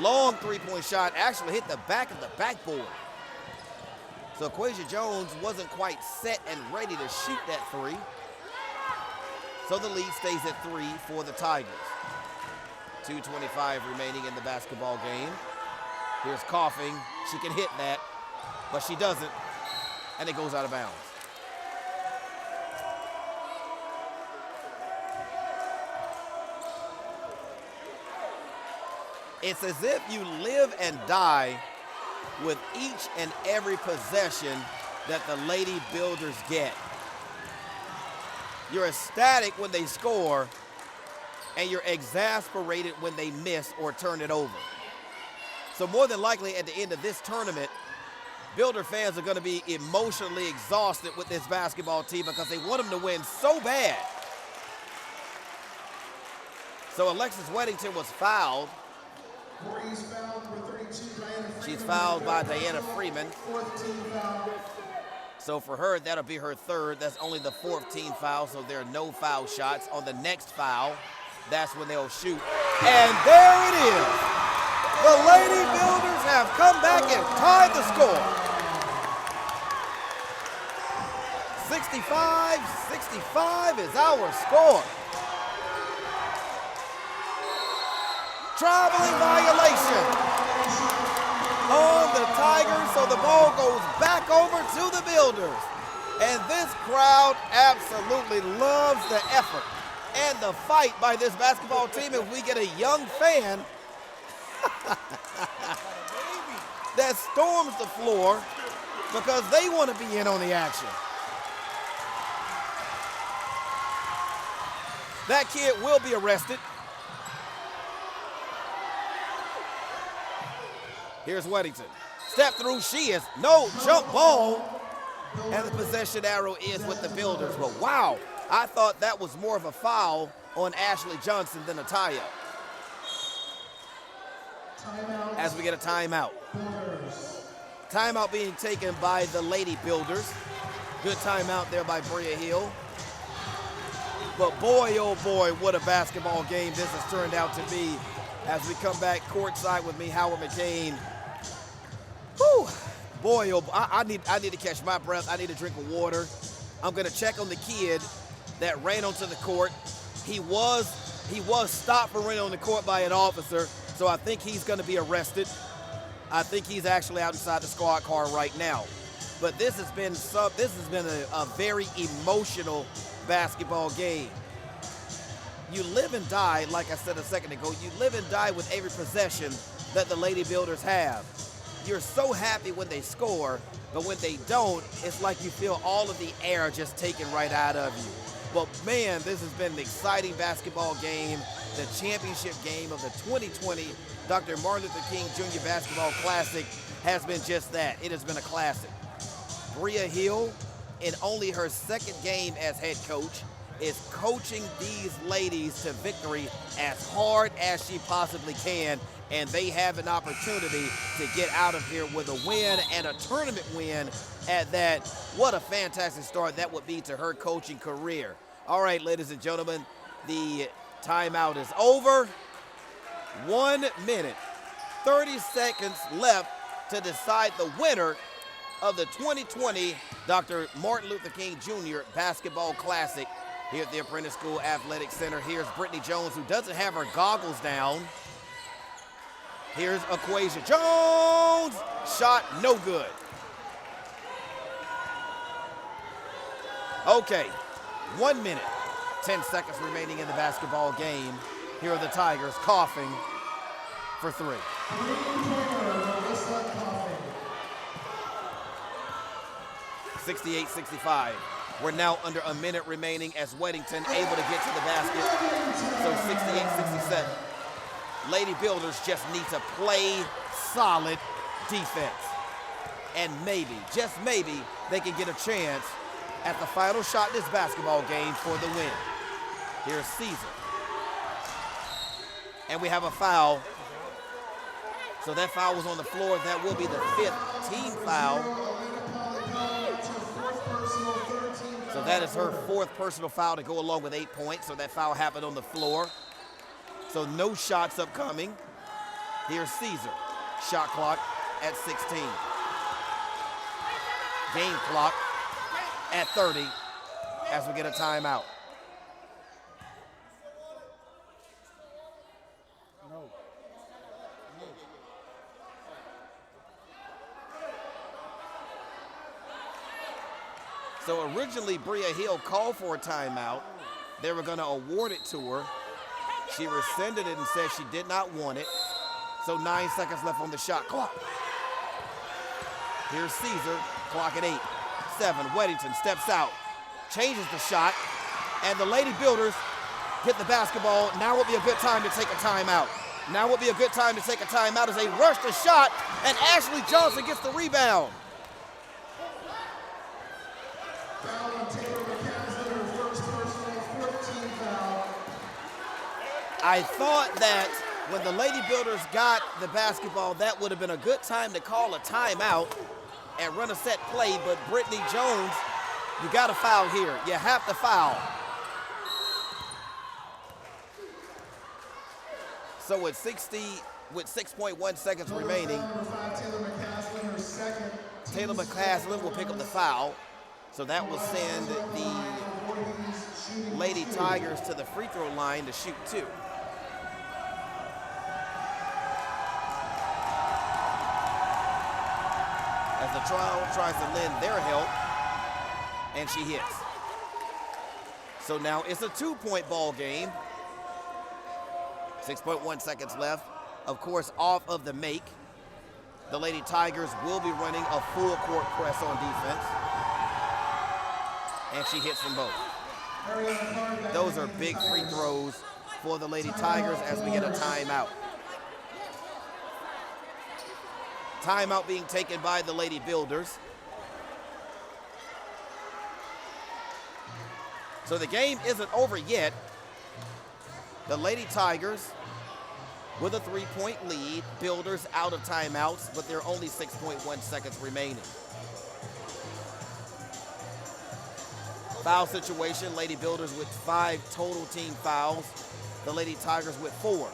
Long 3-point shot, actually hit the back of the backboard. So Aquasia Jones wasn't quite set and ready to shoot that 3. So the lead stays at 3 for the Tigers. 2:25 remaining in the basketball game. Here's Coughing. She can hit that, but she doesn't, and it goes out of bounds. It's as if you live and die with each and every possession that the Lady Builders get. You're ecstatic when they score, and you're exasperated when they miss or turn it over. So more than likely at the end of this tournament, Builder fans are going to be emotionally exhausted with this basketball team because they want them to win so bad. So Alexis Weddington was fouled. Vorhees fouled for 32, Diana Freeman. She's fouled by Diana Freeman. 4th team foul. So for her, that'll be her 3rd. That's only the 4th team foul, so there are no foul shots. On the next foul, that's when they'll shoot. And there it is. The Lady Builders have come back and tied the score. 65-65 is our score. Traveling violation on the Tigers, so the ball goes back over to the Builders. And this crowd absolutely loves the effort and the fight by this basketball team. If we get a young fan that storms the floor because they want to be in on the action. That kid will be arrested. Here's Weddington. Step through, she is no jump ball. And the possession arrow is with the Builders. But wow, I thought that was more of a foul on Ashley Johnson than a tie-up. As we get a timeout. Timeout being taken by the Lady Builders. Good timeout there by Bria Hill. But boy, oh boy, what a basketball game this has turned out to be. As we come back courtside with me, Howard McCain. Whew. Boy, oh, I need to catch my breath. I need a drink of water. I'm gonna check on the kid that ran onto the court. He was stopped for running on the court by an officer, so I think he's gonna be arrested. I think he's actually out inside the squad car right now. But this has been a very emotional basketball game. You live and die, like I said a second ago, you live and die with every possession that the Lady Builders have. You're so happy when they score, but when they don't, it's like you feel all of the air just taken right out of you. But man, this has been an exciting basketball game, the championship game of the 2020 Dr. Martin Luther King Jr. Basketball Classic has been just that. It has been a classic. Bria Hill, in only her second game as head coach, is coaching these ladies to victory as hard as she possibly can, and they have an opportunity to get out of here with a win and a tournament win at that. What a fantastic start that would be to her coaching career. All right, ladies and gentlemen, the timeout is over. 1 minute, 30 seconds left to decide the winner of the 2020 Dr. Martin Luther King Jr. Basketball Classic here at the Apprentice School Athletic Center. Here's Brittany Jones, who doesn't have her goggles down. Here's Equasia Jones. Shot no good. Okay, 1 minute, 10 seconds remaining in the basketball game. Here are the Tigers coughing for three. 68-65. We're now under a minute remaining as Weddington able to get to the basket. So 68-67. Lady Builders just need to play solid defense. And maybe, just maybe, they can get a chance at the final shot in this basketball game for the win. Here's Caesar. And we have a foul. So that foul was on the floor. That will be the 5th team foul. So that is her 4th personal foul to go along with 8 points. So that foul happened on the floor. So no shots upcoming. Here's Caesar. Shot clock at 16. Game clock at 30 as we get a timeout. So originally, Bria Hill called for a timeout. They were going to award it to her. She rescinded it and said she did not want it. So 9 seconds left on the shot clock. Here's Caesar, clock at 8, 7. Weddington steps out, changes the shot, and the Lady Builders get the basketball. Now would be a good time to take a timeout. Now would be a good time to take a timeout as they rush the shot, and Ashley Johnson gets the rebound. I thought that when the Lady Builders got the basketball, that would have been a good time to call a timeout and run a set play, but Brittany Jones, you got to foul here. You have to foul. So with 6.1 seconds remaining, Taylor McCaslin will pick up the foul. So that will send the Lady Tigers to the free throw line to shoot 2. tries to lend their help, and she hits. So now it's a 2-point ball game. 6.1 seconds left. Of course, off of the make, the Lady Tigers will be running a full court press on defense. And she hits them both. Those are big free throws for the Lady Tigers as we get a timeout. Timeout being taken by the Lady Builders. So the game isn't over yet. The Lady Tigers with a 3-point lead. Builders out of timeouts, but there are only 6.1 seconds remaining. Foul situation, Lady Builders with 5 total team fouls. The Lady Tigers with 4.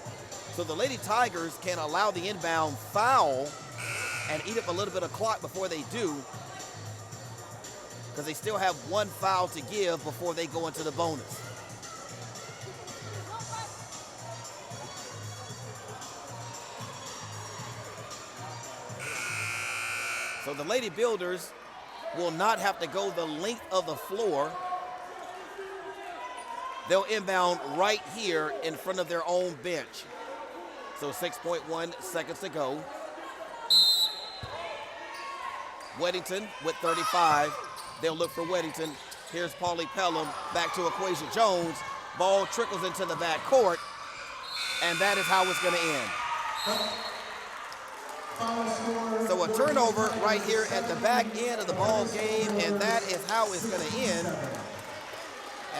So the Lady Tigers can allow the inbound foul and eat up a little bit of clock before they do, because they still have 1 foul to give before they go into the bonus. So the Lady Builders will not have to go the length of the floor. They'll inbound right here in front of their own bench. So 6.1 seconds to go. Weddington with 35. They'll look for Weddington. Here's Paulie Pelham back to Equasia Jones. Ball trickles into the back court, and that is how it's going to end. So a turnover right here at the back end of the ball game, and that is how it's going to end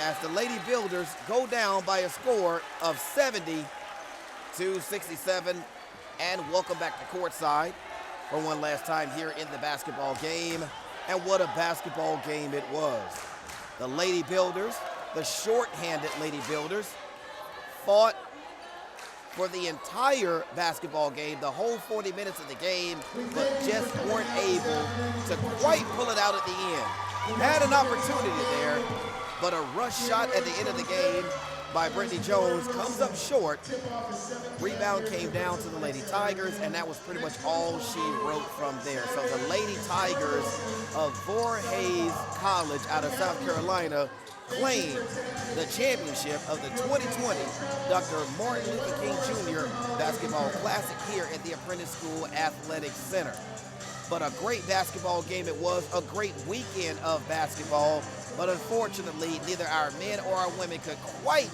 as the Lady Builders go down by a score of 70-67. And welcome back to courtside for one last time here in the basketball game. And what a basketball game it was. The Lady Builders, the short-handed Lady Builders, fought for the entire basketball game, the whole 40 minutes of the game, but just weren't able to quite pull it out at the end. Had an opportunity there, but a rush shot at the end of the game by Brittany Jones comes up short. Rebound came down to the Lady Tigers, and that was pretty much all she wrote from there. So the Lady Tigers of Vorhees College out of South Carolina claim the championship of the 2020 Dr. Martin Luther King Jr. Basketball Classic here at the Apprentice School Athletic Center. But a great basketball game it was, a great weekend of basketball, but unfortunately neither our men or our women could quite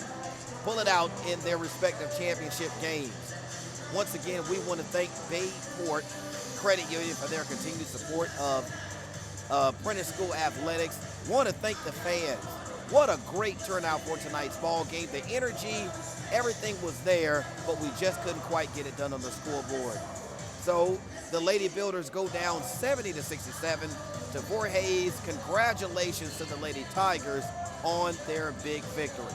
pull it out in their respective championship games. Once again, we want to thank Bayport Credit Union for their continued support of Apprentice School Athletics. Want to thank the fans. What a great turnout for tonight's ball game. The energy, everything was there, but we just couldn't quite get it done on the scoreboard. So the Lady Builders go down 70-67 to Vorhees. Congratulations to the Lady Tigers on their big victory.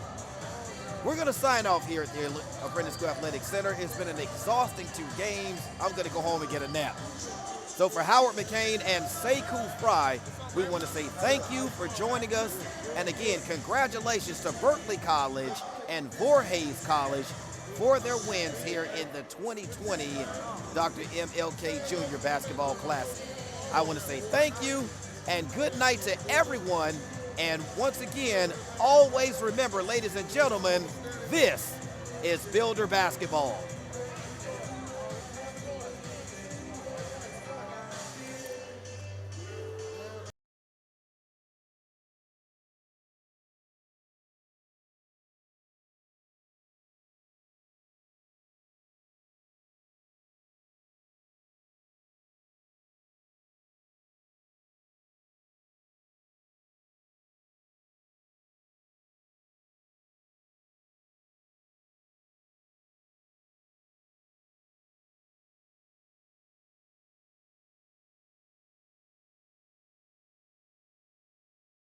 We're going to sign off here at the Apprentice School Athletic Center. It's been an exhausting 2 games. I'm going to go home and get a nap. So for Howard McCain and Sekou Fry, we want to say thank you for joining us. And again, congratulations to Berkeley College and Vorhees College for their wins here in the 2020 Dr. MLK Jr. Basketball Classic. I want to say thank you and good night to everyone. And once again, always remember, ladies and gentlemen, this is Builder Basketball.